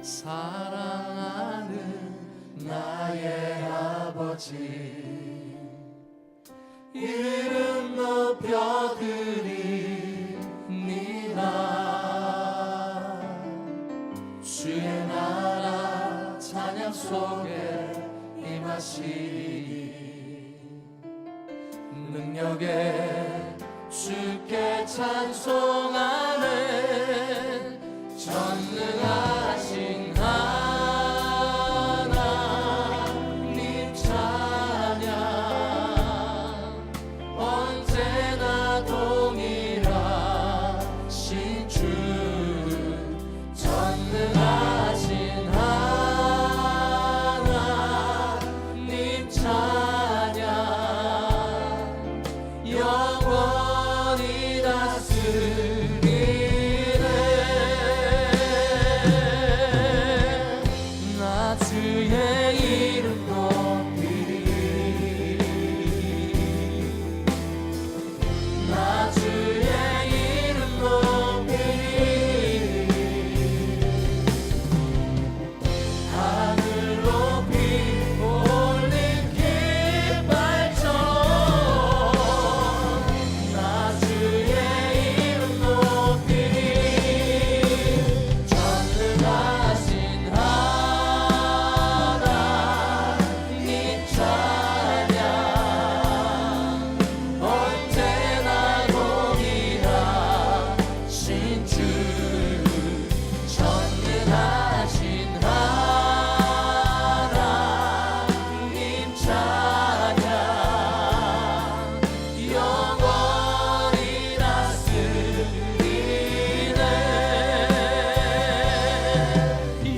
사랑하는 나의 아버지, 이름 높여드립니다. 주의 나라 찬양 속에 임하시니 능력에 주께 찬송하네. 전능하신 하나님 찬양, 언제나 동일하신 주. 전능하신 하나님 찬양, 영원히 다스리네. 나 주의 이름 높이리, 나 주의 이름 높이리. 하늘 높이 올린 깃발처럼 나 주의 이름 높이리. 전능하신 하나님 찬양, 언제나 동일하신 주. 전능하신 하나님 찬양, 영원히 다스리네.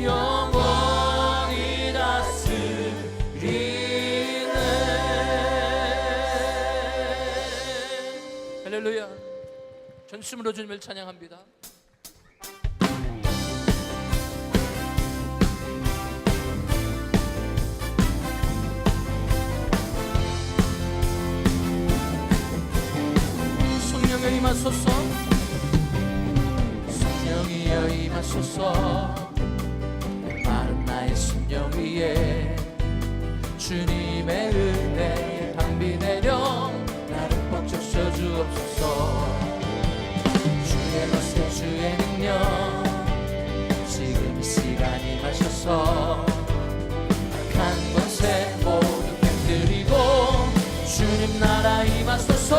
영원히 다스리네. 할렐루야. 전심으로 주님을 찬양합니다. 성령여 임하소서, 성령이여 임하소서. 마른 나의 심령 위에 주님의 은혜의 방비 내려 나를 벅적셔 주옵소서. 주의 말씀 주의 능력 지금 이 시간 임하셔서 악한 권세 모두 깨뜨리고 주님 나라 임하소서.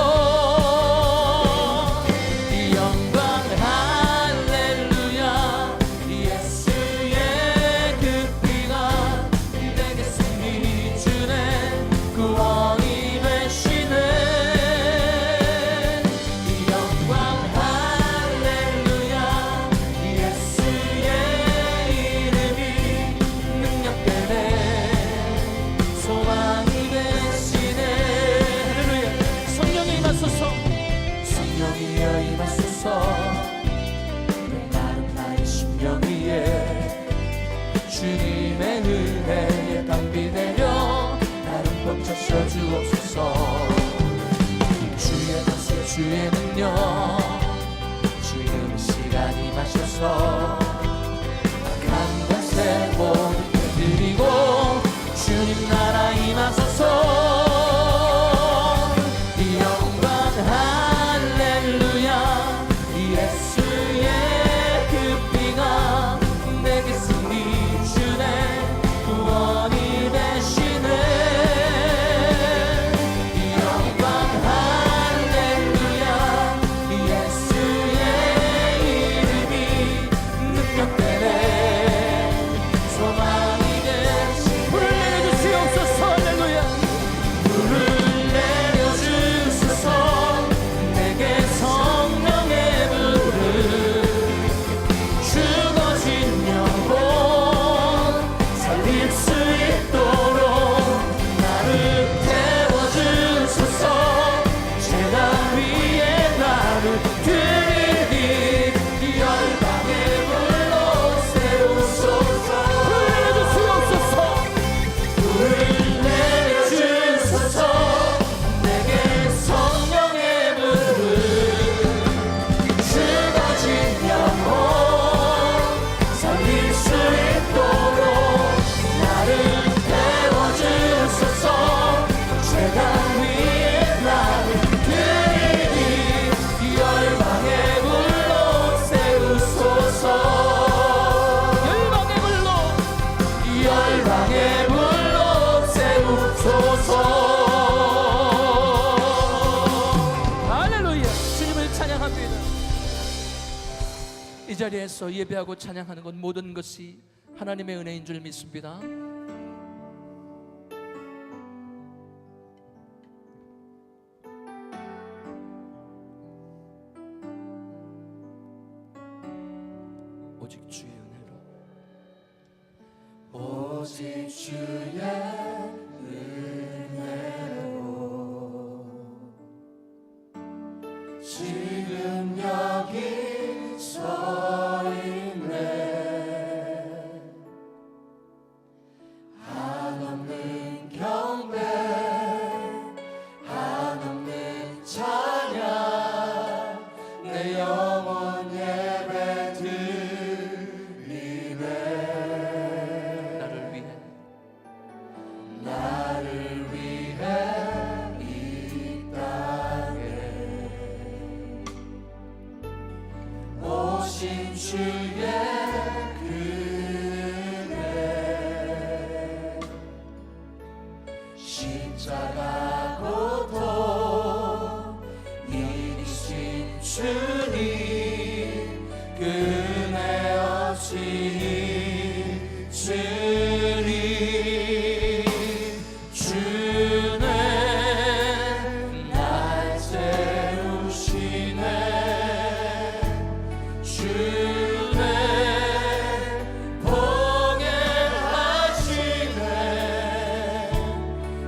자리에서 예배하고 찬양하는 것 모든 것이 하나님의 은혜인 줄 믿습니다. 오직 주의 은혜로, 오직 주의 은혜로 지금 여기 서 있네. 한없는 경배, 한없는 찬양, 내 영혼 예배 드리네. 나를 위해, 나를 위해 이 땅에 오신 주의 그네, 십자가 고통 이기신 주님, 그네 없이 주님, 주는 날 세우시네. 주는 보게 하시네.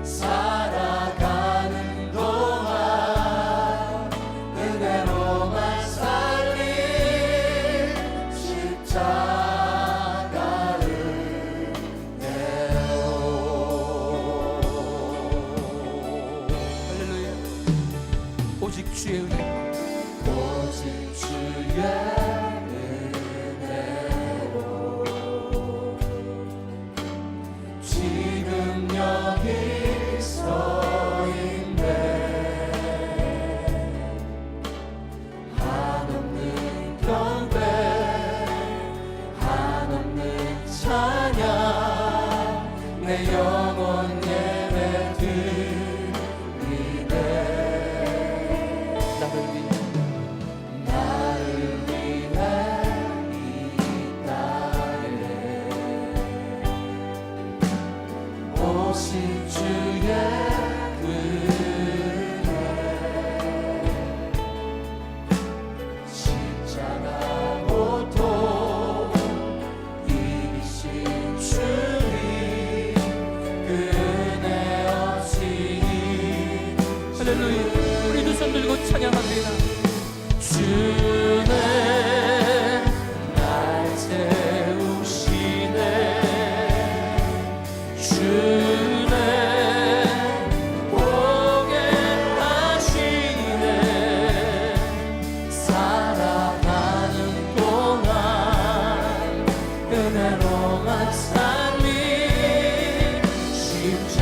살아가는 동안 은혜로만 살린 십자가를 내어. 할렐루야. 오직 주의 은혜, 오직 주의 은혜로 지금 여기 서 있네. 한없는 경배, 한없는 찬양, 내 영혼 예배 드리네. 나를 위해, 나를 위해 이 땅에 오신 주의 그네, 십자가 고통 이기신 주님, 그네 없이. 할렐루야. 우리 두 손 들고 찬양합니다. 주는 날 세우시네. 주는 보게 하시네. 살아가는 동안 은혜로만 살린 십자가를,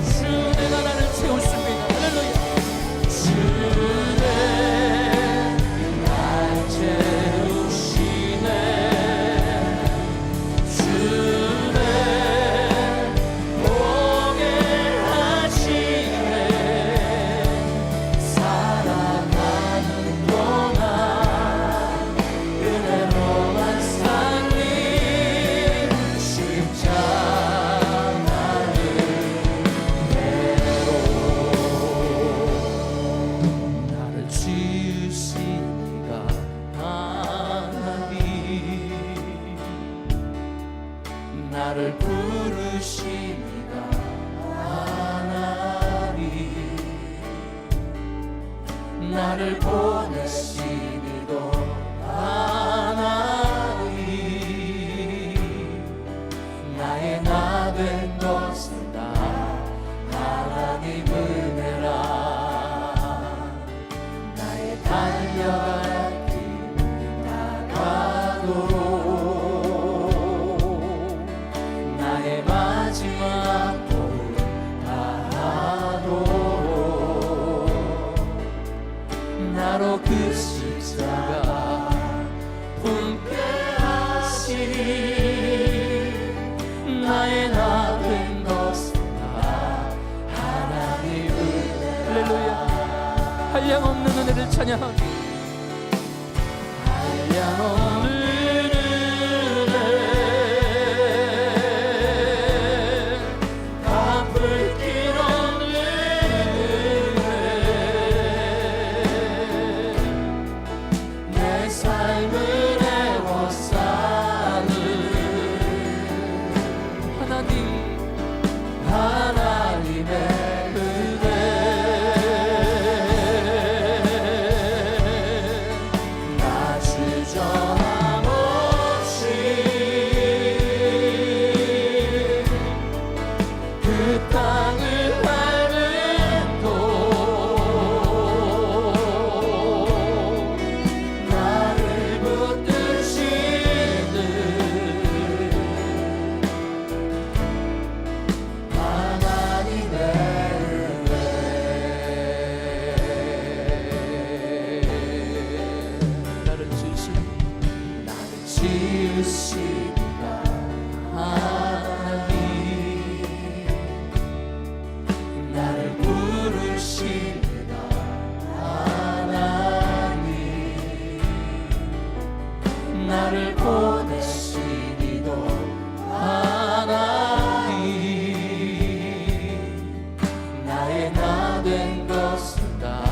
주내가 나를 채웠습니다. 할렐루야. 주는 날 채우시네. 주는 보게 하시네. 살아가는 동안 은혜로만 살린 십자가를 내로. 나를 지으시니가 하나님, 나를 부르시니가 하나님, 나를 보내시니도 하나님, 나의 나 된 것은 다 하나님 은혜라. 나의 달려갈 길 다가도록, 나의 마지막 도를 다하도록, 나로 그 십자가 품게 하시니, 나의 나 된 것은 다 하나님 은혜. 할렐루야. 한량없는 은혜를 찬양하기, 부르시니까 하나님, 나를 부르시니까 하나님, 나를 보내시니도 하나님, 나의 나 된 것은 다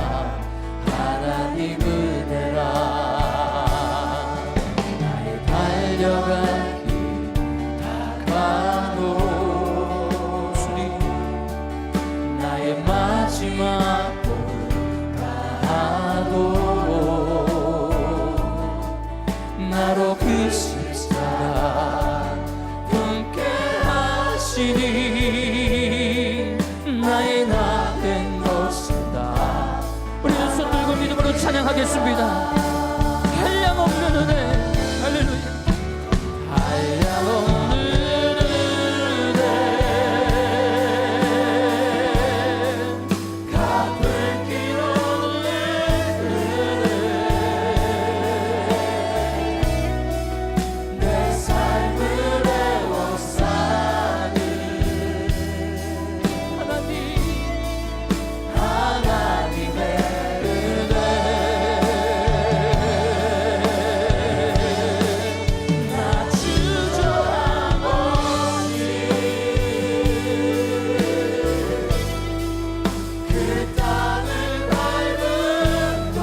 하나님 은혜라. 나의 달려간 길 다가도 주님, 나의 마지막 꿈을 다하도 나로 그 십자가 함께 하시니 나의 나 된 것은 다. 우리 두 손 들고 믿음으로 찬양하겠습니다. 한량없는 은혜, 할렐루야. 한량없는 은혜, 갚을 길 없는 은혜, 내 삶을 애워싸는 하나님의 은혜, 나 주저함 없이 그 땅을 밟음도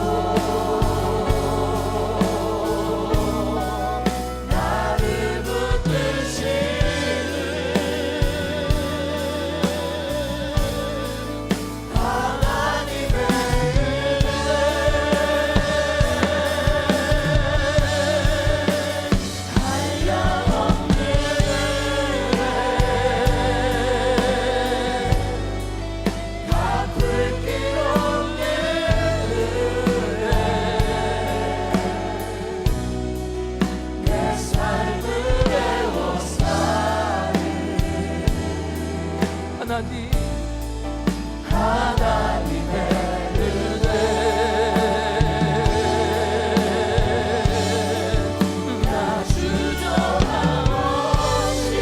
나를 붙드시는 하나님의 한량없는 은혜, 갚을 길 없는 은혜, 내 삶을 애워싸는 하나님의 은혜, 나 주저함 없이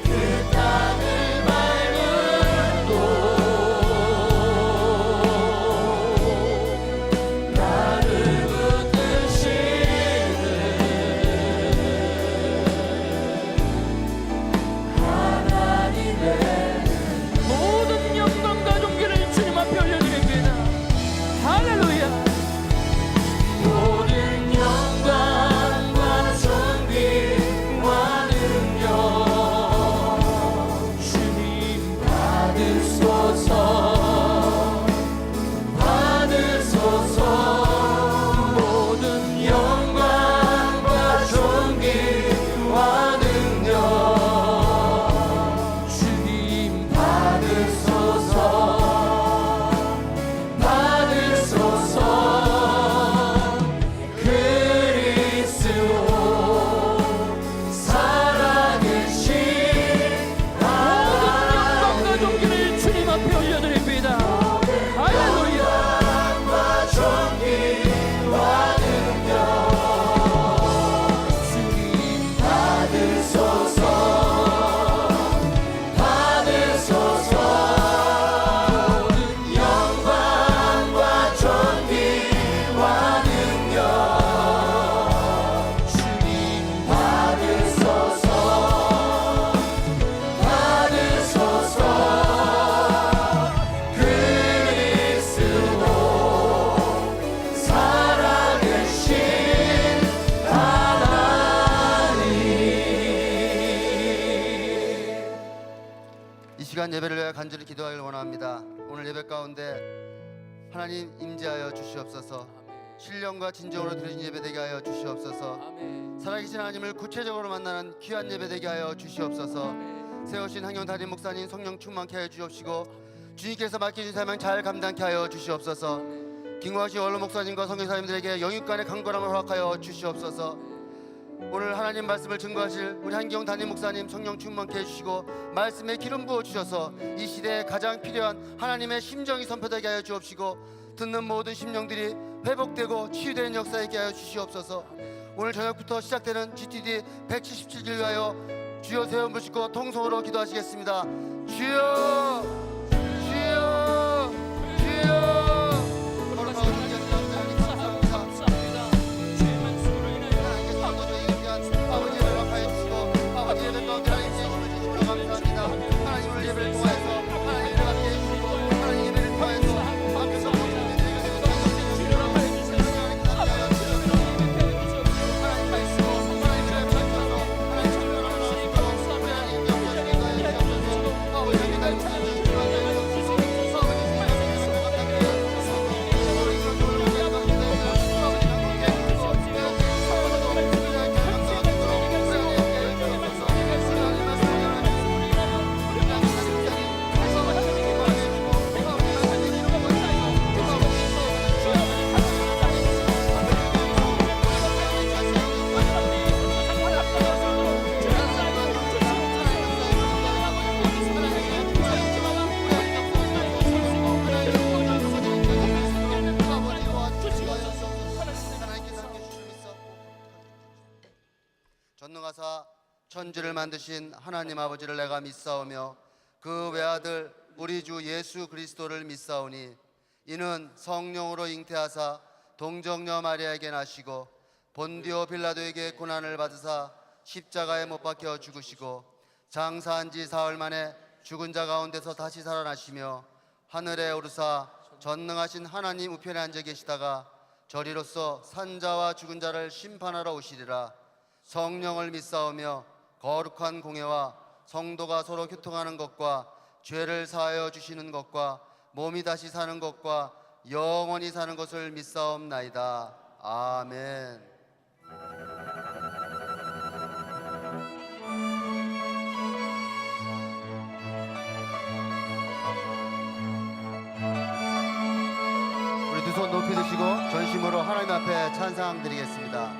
그 땅을 밟음도 나를 붙드시는 하나님의 모든 영광과 존귀를 주님 앞에 올려드립니다. 할렐루야. 모든 영광과 존귀와 능력 주님 받으소서, 받으소서. 모든 영광과 존귀와 능력 주님 받으소서, 받으소서. 그리스도 살아계신 모든 영광과 존귀를 주님 앞에 올려드립니다. 할렐루야. 존귀와 능력 주님 받으소서, 받으소서. 모든 영광과 존귀와 능력 주님 받으소서, 받으소서. 그리스도 살아계신 하나님. 이 시간 예배를 위해 간절히 기도하기를 원합니다. 오늘 예배 가운데 하나님 임재하여 주시옵소서. 신령과 진정으로 드려진 예배 되게 하여 주시옵소서. 살아계신 하나님을 구체적으로 만나는 귀한 예배 되게 하여 주시옵소서. 세우신 한경 담임 목사님 성령 충만케 하여 주옵시고 주님께서 맡기신 사명 잘 감당케 하여 주시옵소서. 김광식 원로 목사님과 성교사님들에게 영육간의 강건함을 허락하여 주시옵소서. 오늘 하나님 말씀을 증거하실 우리 한기영 담임 목사님 성령 충만케 해주시고 말씀에 기름 부어 주셔서 이 시대에 가장 필요한 하나님의 심정이 선포되게 하여 주옵시고 듣는 모든 심령들이 회복되고 치유되는 역사 있게 하여 주시옵소서. 오늘 저녁부터 시작되는 GTD 177일 위하여 주여 세 번 부르시고 통성으로 기도하시겠습니다. 주여, 주여, 주여. 하나님을 예배를 통하여서 하나님 예배받게 해주시고 하나님 예배를 통하여서 앞에서 모든 일들을 전능하사 천지를 만드신 하나님 아버지를 내가 믿사오며 그 외아들 우리 주 예수 그리스도를 믿사오니 이는 성령으로 잉태하사 동정녀 마리아에게 나시고 본디오 빌라도에게 고난을 받으사 십자가에 못 박혀 죽으시고 장사한 지 사흘 만에 죽은 자 가운데서 다시 살아나시며 하늘에 오르사 전능하신 하나님 우편에 앉아 계시다가 저리로서 산자와 죽은 자를 심판하러 오시리라. 성령을 믿사오며 거룩한 공예와 성도가 서로 교통하는 것과 죄를 사하여 주시는 것과 몸이 다시 사는 것과 영원히 사는 것을 믿사옵나이다. 아멘. 우리 두 손 높이 드시고 전심으로 하나님 앞에 찬양 드리겠습니다.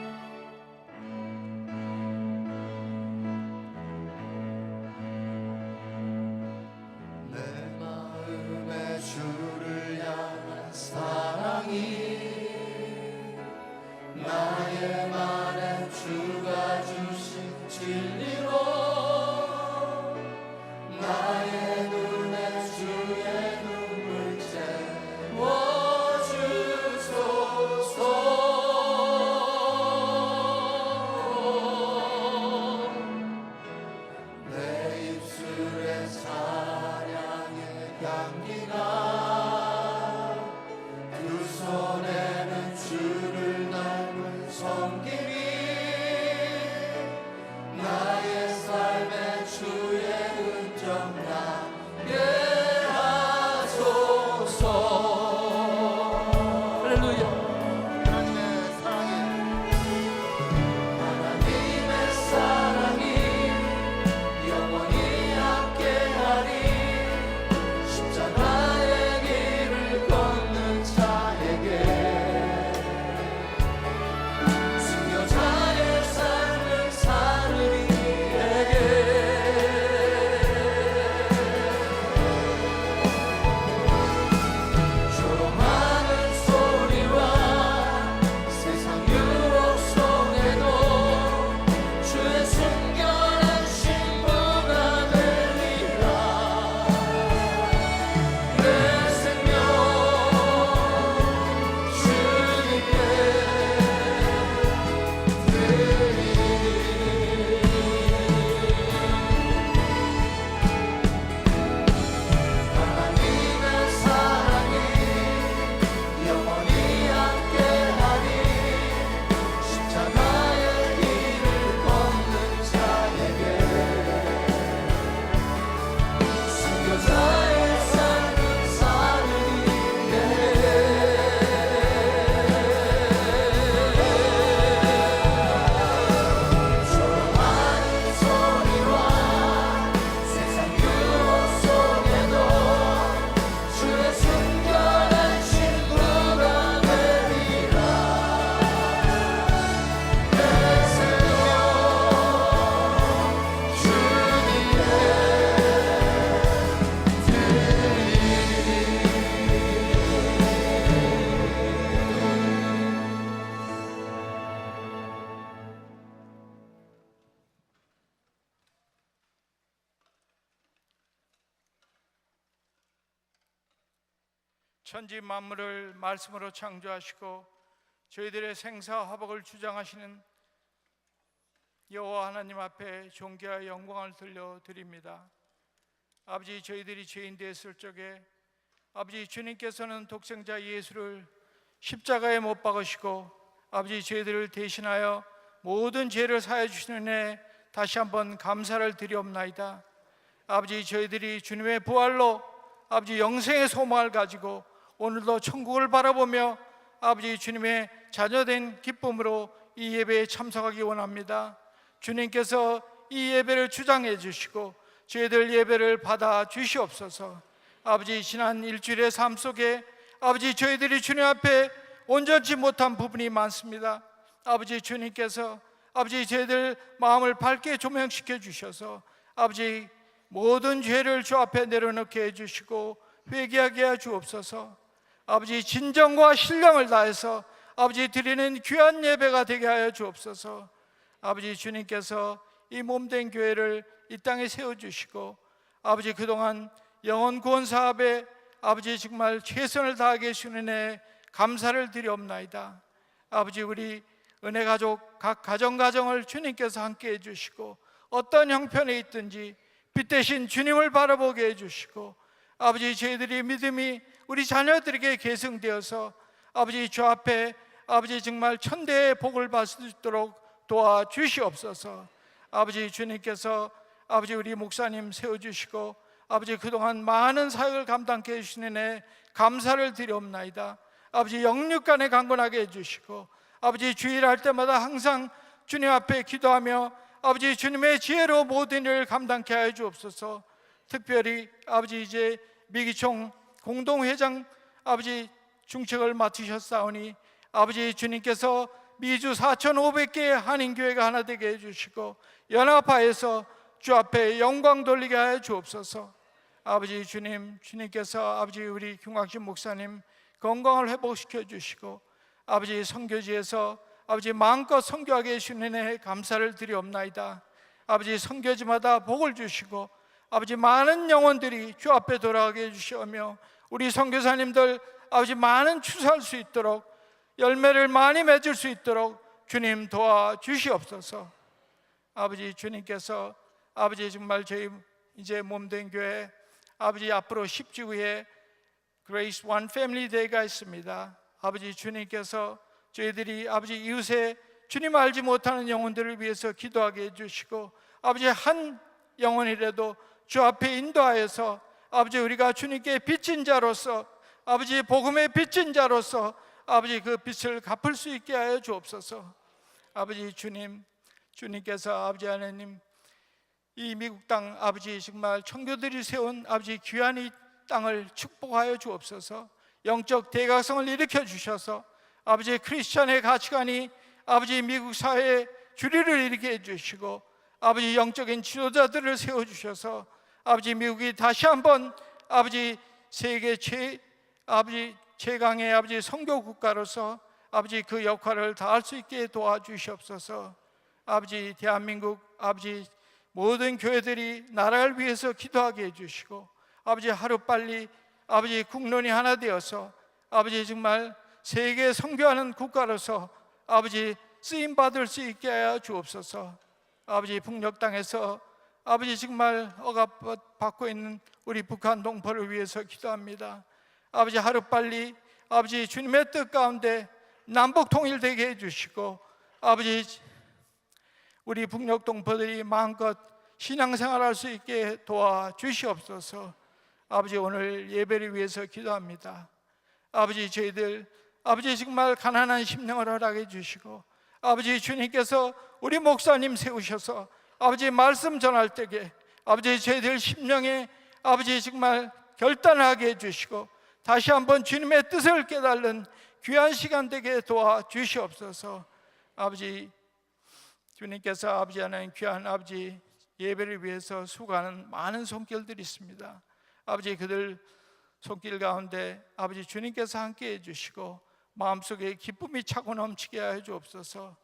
향기가 두 손 천지 만물을 말씀으로 창조하시고 저희들의 생사화복을 주장하시는 여호와 하나님 앞에 존귀와 영광을 돌려드립니다. 아버지, 저희들이 죄인 되었을 적에 아버지 주님께서는 독생자 예수를 십자가에 못 박으시고 아버지 저희들을 대신하여 모든 죄를 사해 주시는 은혜 다시 한번 감사를 드리옵나이다. 아버지, 저희들이 주님의 부활로 아버지 영생의 소망을 가지고 오늘도 천국을 바라보며 아버지 주님의 자녀된 기쁨으로 이 예배에 참석하기 원합니다. 주님께서 이 예배를 주장해 주시고 저희들 예배를 받아 주시옵소서. 아버지, 지난 일주일의 삶 속에 아버지 저희들이 주님 앞에 온전치 못한 부분이 많습니다. 아버지, 주님께서 아버지 저희들 마음을 밝게 조명시켜 주셔서 아버지 모든 죄를 주 앞에 내려놓게 해주시고 회개하게 해 주옵소서. 아버지, 진정과 신령을 다해서 아버지 드리는 귀한 예배가 되게 하여 주옵소서. 아버지, 주님께서 이 몸된 교회를 이 땅에 세워주시고 아버지 그동안 영혼 구원 사업에 아버지 정말 최선을 다하게 해주시는 은혜 감사를 드리옵나이다. 아버지, 우리 은혜가족 각 가정을 주님께서 함께 해주시고 어떤 형편에 있든지 빛 대신 주님을 바라보게 해주시고 아버지 저희들이 믿음이 우리 자녀들에게 계승되어서 아버지 주 앞에 아버지 정말 천대의 복을 받을 수 있도록 도와주시옵소서. 아버지, 주님께서 아버지 우리 목사님 세워주시고 아버지 그동안 많은 사역을 감당케 해주시는 애 감사를 드리옵나이다. 아버지, 영육간에 강건하게 해주시고 아버지 주일할 때마다 항상 주님 앞에 기도하며 아버지 주님의 지혜로 모든 일을 감당케 하여 주옵소서. 특별히 아버지 이제 미기총 공동회장 아버지 중책을 맡으셨사오니 아버지 주님께서 미주 4,500개의 한인교회가 하나 되게 해주시고 연합하여서 주 앞에 영광 돌리게 하여 주옵소서. 아버지 주님께서 아버지 우리 김광신 목사님 건강을 회복시켜 주시고 아버지 선교지에서 아버지 마음껏 선교하게 해주시는 애 감사를 드리옵나이다. 아버지 선교지마다 복을 주시고 아버지 많은 영혼들이 주 앞에 돌아가게 해주시며 우리 선교사님들 아버지 많은 추수할 수 있도록 열매를 많이 맺을 수 있도록 주님 도와주시옵소서. 아버지, 주님께서 아버지 정말 저희 이제 몸된 교회 아버지 앞으로 10주 후에 그레이스 원 패밀리 데이가 있습니다. 아버지, 주님께서 저희들이 아버지 이웃에 주님 알지 못하는 영혼들을 위해서 기도하게 해주시고 아버지 한 영혼이라도 주 앞에 인도하여서 아버지 우리가 주님께 빚진 자로서 아버지 복음의 빚진 자로서 아버지 그 빚을 갚을 수 있게 하여 주옵소서. 아버지 주님께서 아버지 하나님 이 미국 땅 아버지 정말 청교들이 세운 아버지 귀한 이 땅을 축복하여 주옵소서. 영적 대각성을 일으켜 주셔서 아버지 크리스천의 가치관이 아버지 미국 사회에 주리를 일으켜 주시고 아버지 영적인 지도자들을 세워 주셔서 아버지 미국이 다시 한번 아버지 세계 최강의 아버지 선교 국가로서 아버지 그 역할을 다할 수 있게 도와주시옵소서. 아버지 대한민국 아버지 모든 교회들이 나라를 위해서 기도하게 해주시고 아버지 하루빨리 아버지 국론이 하나 되어서 아버지 정말 세계 선교하는 국가로서 아버지 쓰임 받을 수 있게 하여 주옵소서. 아버지 북녘 땅에서 아버지 정말 억압받고 있는 우리 북한 동포를 위해서 기도합니다. 아버지 하루빨리 아버지 주님의 뜻 가운데 남북 통일되게 해주시고 아버지 우리 북녘 동포들이 마음껏 신앙생활할 수 있게 도와주시옵소서. 아버지 오늘 예배를 위해서 기도합니다. 아버지 저희들 아버지 정말 가난한 심령을 허락해 주시고 아버지 주님께서 우리 목사님 세우셔서 아버지 말씀 전할 때에 아버지 저희들 심령에 아버지 정말 결단하게 해주시고 다시 한번 주님의 뜻을 깨달는 귀한 시간 되게 도와주시옵소서. 아버지 주님께서 아버지 하나님 귀한 아버지 예배를 위해서 수고하는 많은 손길들이 있습니다. 아버지 그들 손길 가운데 아버지 주님께서 함께 해주시고 마음속에 기쁨이 차고 넘치게 하여 주옵소서.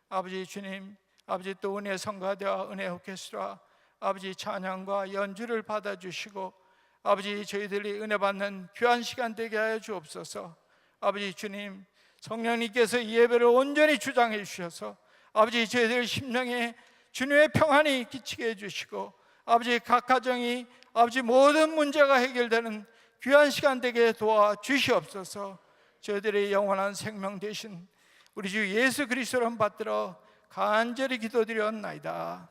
아버지 주님 아버지 또 은혜 성가대와 은혜 오케스트라 아버지 찬양과 연주를 받아주시고 아버지, 저희들이 은혜 받는 귀한 시간 되게 하여 주옵소서. 아버지 주님, 성령님께서 이 예배를 온전히 주장해 주셔서 아버지, 저희들 심령에 주님의 평안이 끼치게 해주시고 아버지, 각 가정이 아버지 모든 문제가 해결되는 귀한 시간 되게 도와 주시옵소서. 저희들의 영원한 생명 되신 우리 주 예수 그리스도를 받들어 간절히 기도드렸나이다.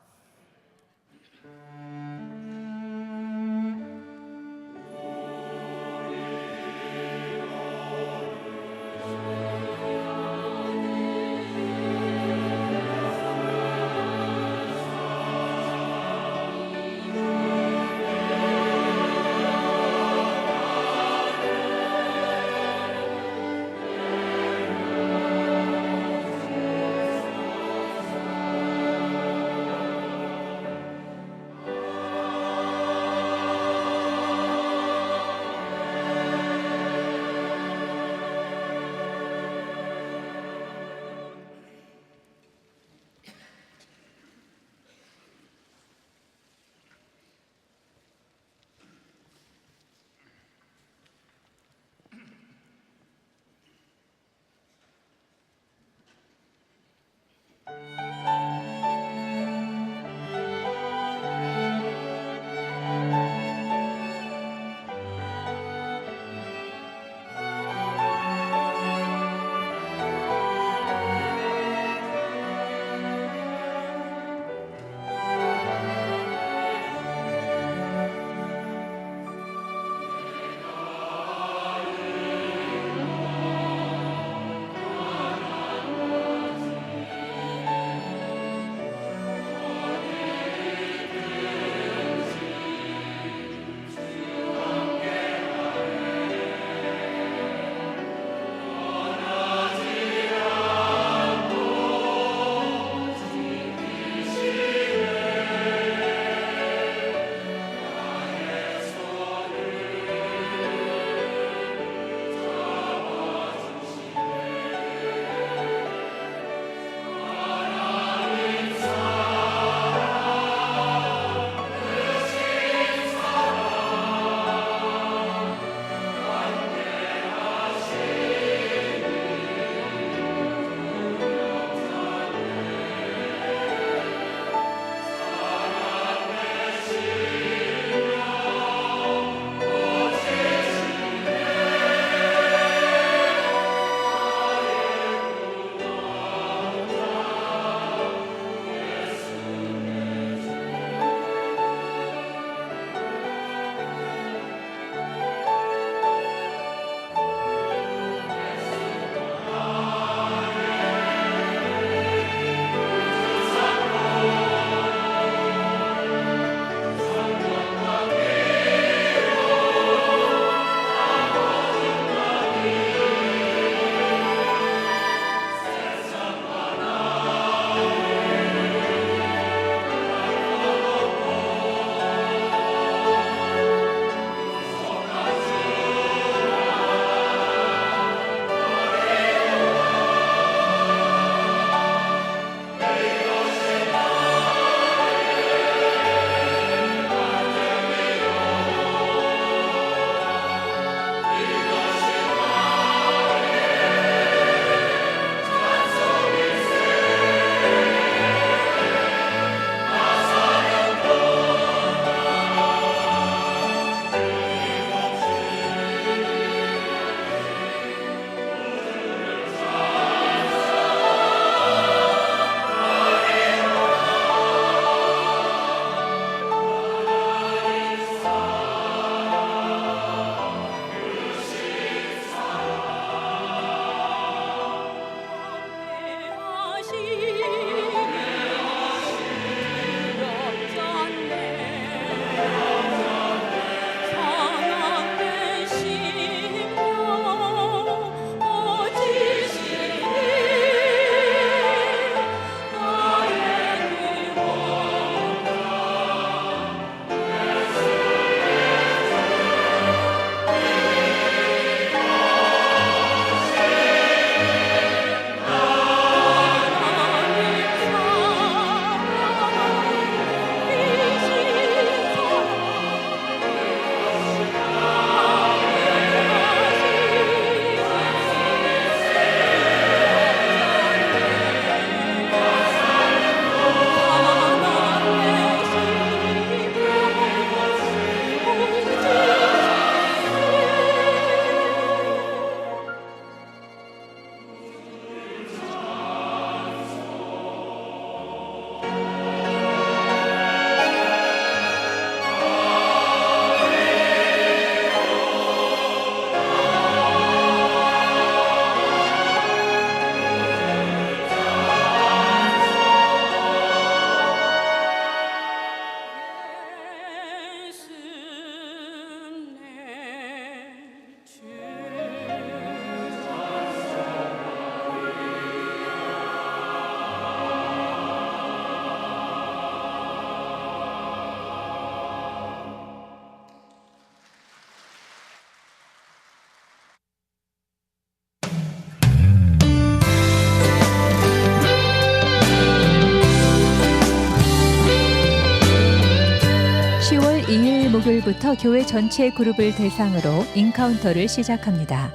오늘부터 교회 전체 그룹을 대상으로 인카운터를 시작합니다.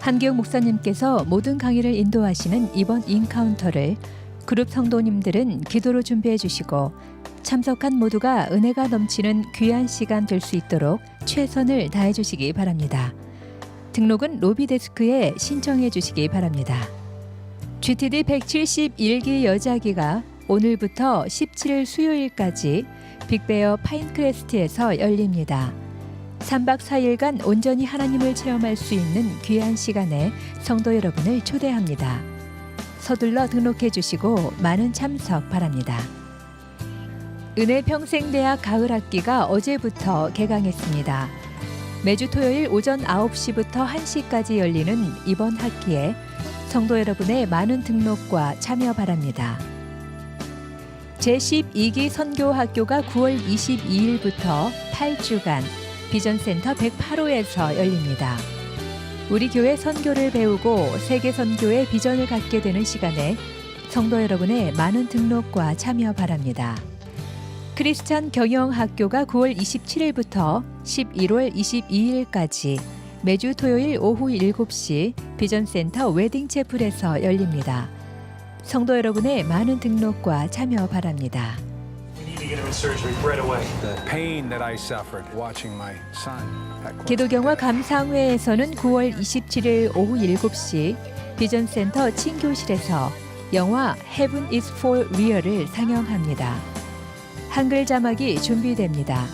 한기영 목사님께서 모든 강의를 인도하시는 이번 인카운터를 그룹 성도님들은 기도로 준비해 주시고 참석한 모두가 은혜가 넘치는 귀한 시간 될 수 있도록 최선을 다해 주시기 바랍니다. 등록은 로비 데스크에 신청해 주시기 바랍니다. GTD 171기 여자기가 오늘부터 17일 수요일까지 빅베어 파인크레스트에서 열립니다. 3박 4일간 온전히 하나님을 체험할 수 있는 귀한 시간에 성도 여러분을 초대합니다. 서둘러 등록해 주시고 많은 참석 바랍니다. 은혜평생대학 가을 학기가 어제부터 개강했습니다. 매주 토요일 오전 9시부터 1시까지 열리는 이번 학기에 성도 여러분의 많은 등록과 참여 바랍니다. 제12기 선교학교가 9월 22일부터 8주간 비전센터 108호에서 열립니다. 우리 교회 선교를 배우고 세계 선교의 비전을 갖게 되는 시간에 성도 여러분의 많은 등록과 참여 바랍니다. 크리스찬 경영학교가 9월 27일부터 11월 22일까지 매주 토요일 오후 7시 비전센터 웨딩채플에서 열립니다. 성도 여러분의 많은 등록과 참여 바랍니다. 기도경화 감상회에서는 9월 27일 오후 7시 비전센터 친교실에서 영화 Heaven is for Real을 상영합니다. 한글 자막이 준비됩니다.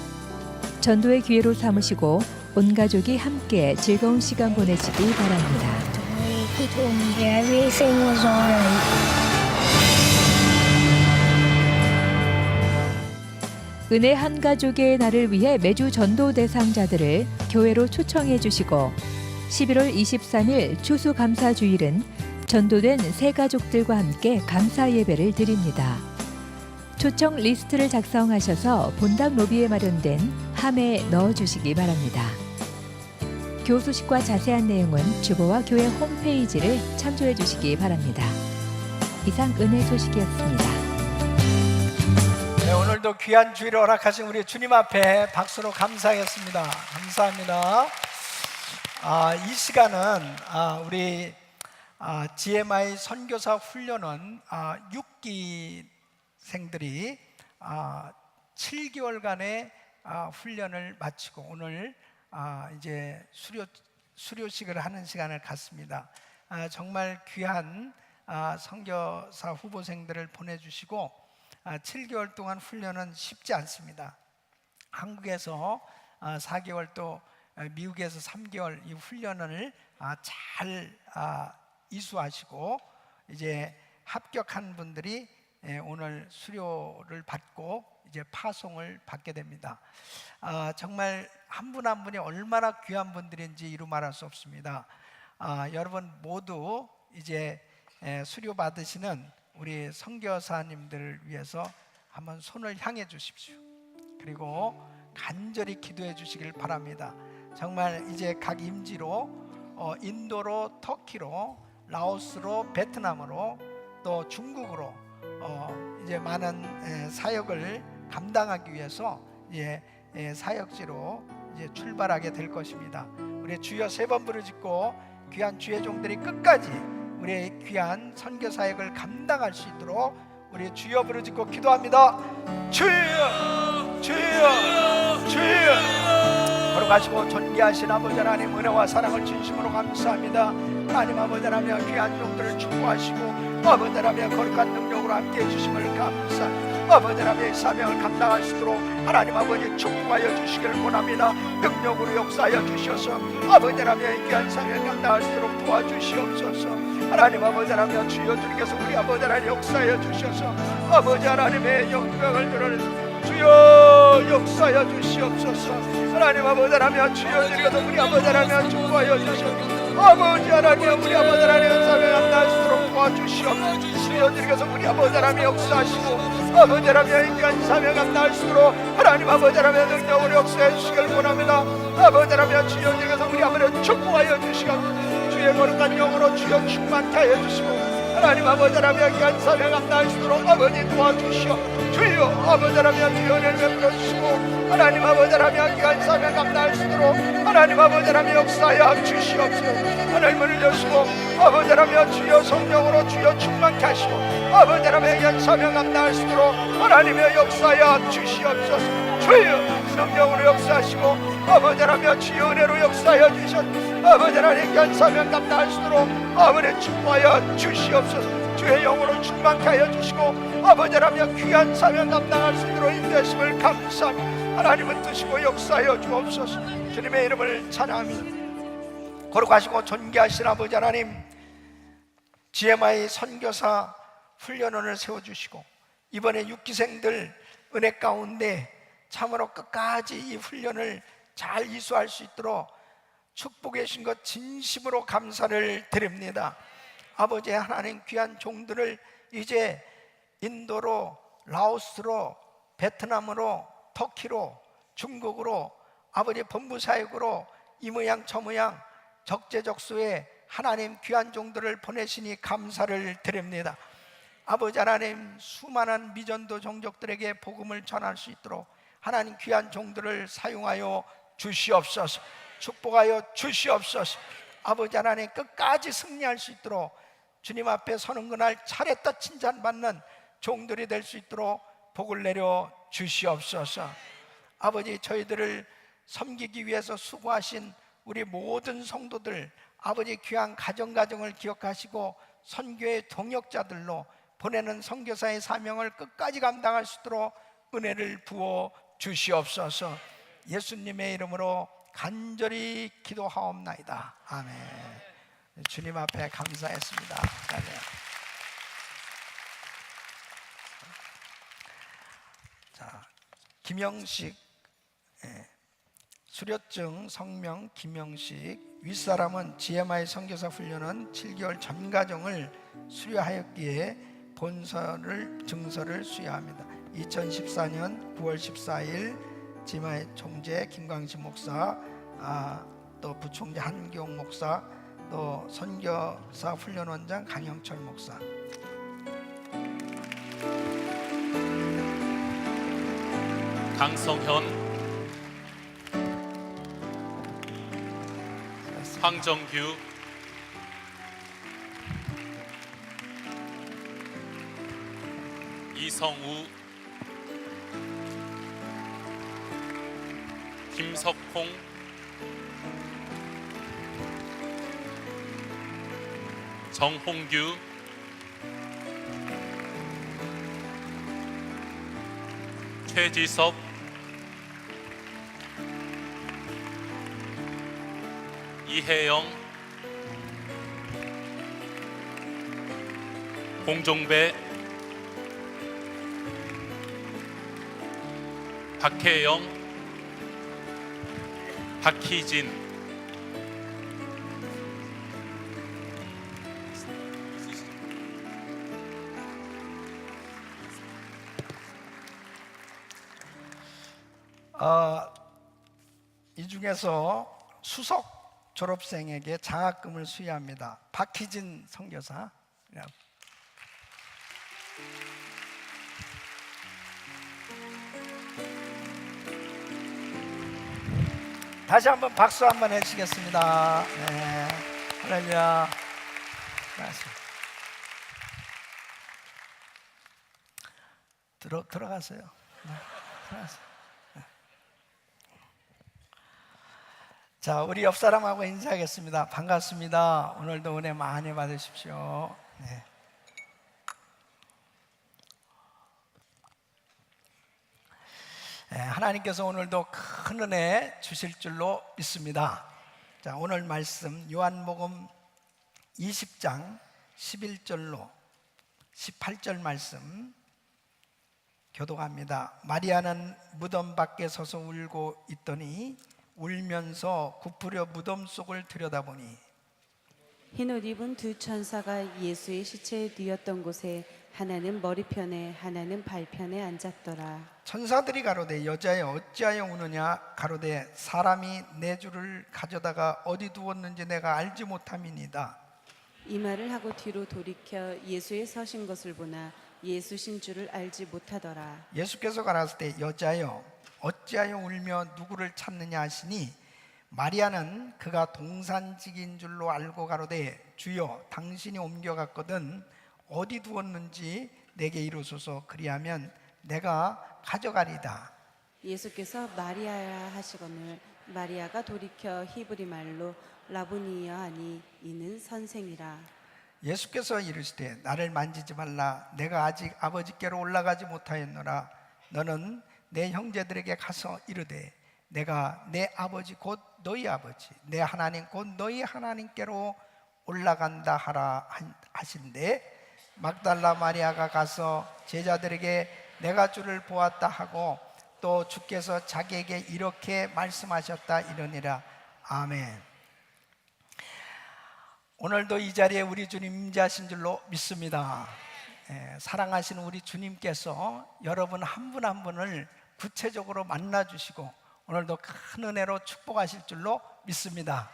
전도의 기회로 삼으시고 온 가족이 함께 즐거운 시간 보내시기 바랍니다. He told me everything was alright. 은혜 한 가족의 날을 위해 매주 전도 대상자들을 교회로 초청해 주시고 11월 23일 추수감사주일은 전도된 새 가족들과 함께 감사 예배를 드립니다. 초청 리스트를 작성하셔서 본당 로비에 마련된 함에 넣어주시기 바랍니다. 교소식과 자세한 내용은 주보와 교회 홈페이지를 참조해 주시기 바랍니다. 이상 은혜 소식이었습니다. 네, 오늘도 귀한 주일을 허락하신 우리 주님 앞에 박수로 감사하겠습니다. 감사합니다. 이 시간은 우리 GMI 선교사 훈련은 6기생들이 7개월간의 훈련을 마치고 오늘 이제 수료식을 하는 시간을 갖습니다. 정말 귀한 선교사 후보생들을 보내주시고 7개월 동안 훈련은 쉽지 않습니다. 한국에서 4개월 또 미국에서 3개월 이 훈련을 잘 이수하시고 이제 합격한 분들이 오늘 수료를 받고 이제 파송을 받게 됩니다. 정말 한 분 한 분이 얼마나 귀한 분들인지 이루 말할 수 없습니다. 여러분 모두 이제 수료 받으시는 우리 선교사님들을 위해서 한번 손을 향해 주십시오. 그리고 간절히 기도해 주시길 바랍니다. 정말 이제 각 임지로 인도로, 터키로, 라오스로, 베트남으로 또 중국으로 이제 많은 사역을 감당하기 위해서 이제 사역지로 이제 출발하게 될 것입니다. 우리 주여 세 번 부르짖고 귀한 주의 종들이 끝까지 우리의 귀한 선교 사역을 감당할 수 있도록 우리 주여 부르짖고 기도합니다. 주여, 주여, 주여. 걸어가시고 존귀하신 아버지 하나님 은혜와 사랑을 진심으로 감사합니다. 하나님 아버지 하나님 귀한 종들을 축복하시고 아버지 하나님 거룩한 능력으로 함께해 주심을 감사합니다. 아버지 하나님의 사명을 감당할 수 있도록 하나님 아버지 축복하여 주시기를 원합니다. 능력으로 역사하여 주셔서 아버지 하나님의 귀한 사명을 감당할 수 있도록 도와주시옵소서. 하나님 아버지 하나님 주여 주님께서 우리 아버지 하나님 역사하여 주셔서 아버지 하나님의 영광을 드러내서 주여 역사하여 주시옵소서. 하나님 아버지 하나님 주여 주님께서 우리 아버지 하나님 축복하여 주셔서 아버지 하나님 우리 아버지 하나님 사명을 감당할 수 있도록 도와주시옵소서. 주여 주님께서 우리 아버지 하나님 역사하시고 아버지 하나님의 귀한 사명 감당할 수 있도록 하나님 아버지 하나님의 능력으로 역사해 주시길 원합니다. 아버지 하나님 주여 주님께서 우리 아버지 축복하여 주시고 주의 거룩한 영으로 주여 충만케 하여 주시고 하나님 아버지 하나님 귀한 사명 감당할 수 있도록 아버지 도와주시오. 주여 아버지 하나님 주여 은혜를 베풀어 주시고 하나님 아버지 하나님 귀한 사명 감당할 수 있도록 하나님 아버지 하나님 역사하여 주시옵소서. 하나님 문을 여시고 아버지 하나님 주여 성령으로 주여 충만케 하시고 아버지 하나님 귀한 사명 감당할 수 있도록 하나님의 역사하여 주시옵소서. 주여 성령으로 역사하시고 아버지 하나님 주여 은혜로 역사하여 주시옵소서. 아버지 하나님 귀한 사명 감당할 수 있도록 아버지 축복하여 주시옵소서. 주의 영으로 충만케 하여 주시고 아버지 하나님 귀한 사명 감당할 수 있도록 인도하심을 감사합니다. 하나님은 뜨시고 역사하여 주옵소서. 주님의 이름을 찬양합니다. 거룩하시고 존귀하신 아버지 하나님, GMI 선교사 훈련원을 세워주시고 이번에 6기생들 은혜 가운데 참으로 끝까지 이 훈련을 잘 이수할 수 있도록 축복해 주신 것 진심으로 감사를 드립니다. 아버지 하나님 귀한 종들을 이제 인도로, 라오스로, 베트남으로, 터키로, 중국으로 아버지 본부사역으로 이 모양 저 모양 적재적소에 하나님 귀한 종들을 보내시니 감사를 드립니다. 아버지 하나님 수많은 미전도 종족들에게 복음을 전할 수 있도록 하나님 귀한 종들을 사용하여 주시옵소서. 축복하여 주시옵소서. 아버지 하나님 끝까지 승리할 수 있도록 주님 앞에 서는 그날 차례다 칭찬받는 종들이 될 수 있도록 복을 내려 주시옵소서. 아버지 저희들을 섬기기 위해서 수고하신 우리 모든 성도들 아버지 귀한 가정을 기억하시고 선교의 동역자들로 보내는 선교사의 사명을 끝까지 감당할 수 있도록 은혜를 부어 주시옵소서. 예수님의 이름으로 간절히 기도하옵나이다. 아멘. 주님 앞에 감사했습니다. 아멘. 자, 김영식, 수료증 성명 김영식. 윗사람은 GMI 선교사 훈련은 7개월 전 과정을 수료하였기에 증서를 수여합니다. 2014년 9월 14일 GMI 총재 김광식 목사, 또 부총재 한기용 목사, 또 선교사 훈련원장 강영철 목사. 강성현, 황정규, 이성우, 김석홍, 정홍규, 최지섭, 이혜영, 공종배, 박혜영, 박희진, 이 중에서 수석 졸업생에게 장학금을 수여합니다. 박희진 선교사. 다시 한번 박수 한번 해주시겠습니다. 네, 할렐루야. 들어가세요. 네, 들어가세요. 자, 우리 옆 사람하고 인사하겠습니다. 반갑습니다. 오늘도 은혜 많이 받으십시오. 네. 네, 하나님께서 오늘도 큰 은혜 주실 줄로 믿습니다. 자, 오늘 말씀 요한복음 20장 11절로 18절 말씀 교독합니다. 마리아는 무덤 밖에 서서 울고 있더니 울면서 굽으려 무덤 속을 들여다보니 흰옷 입은 두 천사가 예수의 시체에 뉘었던 곳에 하나는 머리편에 하나는 발편에 앉았더라. 천사들이 가로되 여자여 어찌하여 우느냐 가로되 사람이 내 주를 가져다가 어디 두었는지 내가 알지 못함이니이다. 이 말을 하고 뒤로 돌이켜 예수의 서신 것을 보나 예수신 줄을 알지 못하더라. 예수께서 가라사대 여자여 어찌하여 울며 누구를 찾느냐 하시니 마리아는 그가 동산직인 줄로 알고 가로되 주여 당신이 옮겨갔거든 어디 두었는지 내게 이루소서 그리하면 내가 가져가리다. 예수께서 마리아야 하시거늘 마리아가 돌이켜 히브리 말로 라보니여 하니 이는 선생이라. 예수께서 이르시되 나를 만지지 말라 내가 아직 아버지께로 올라가지 못하였노라. 너는 내 형제들에게 가서 이르되 내가 내 아버지 곧 너희 아버지 내 하나님 곧 너희 하나님께로 올라간다 하라 하신대. 막달라 마리아가 가서 제자들에게 내가 주를 보았다 하고 또 주께서 자기에게 이렇게 말씀하셨다 이러니라. 아멘. 오늘도 이 자리에 우리 주님 임재하신 줄로 믿습니다. 사랑하시는 우리 주님께서 여러분 한 분 한 분을 구체적으로 만나주시고 오늘도 큰 은혜로 축복하실 줄로 믿습니다.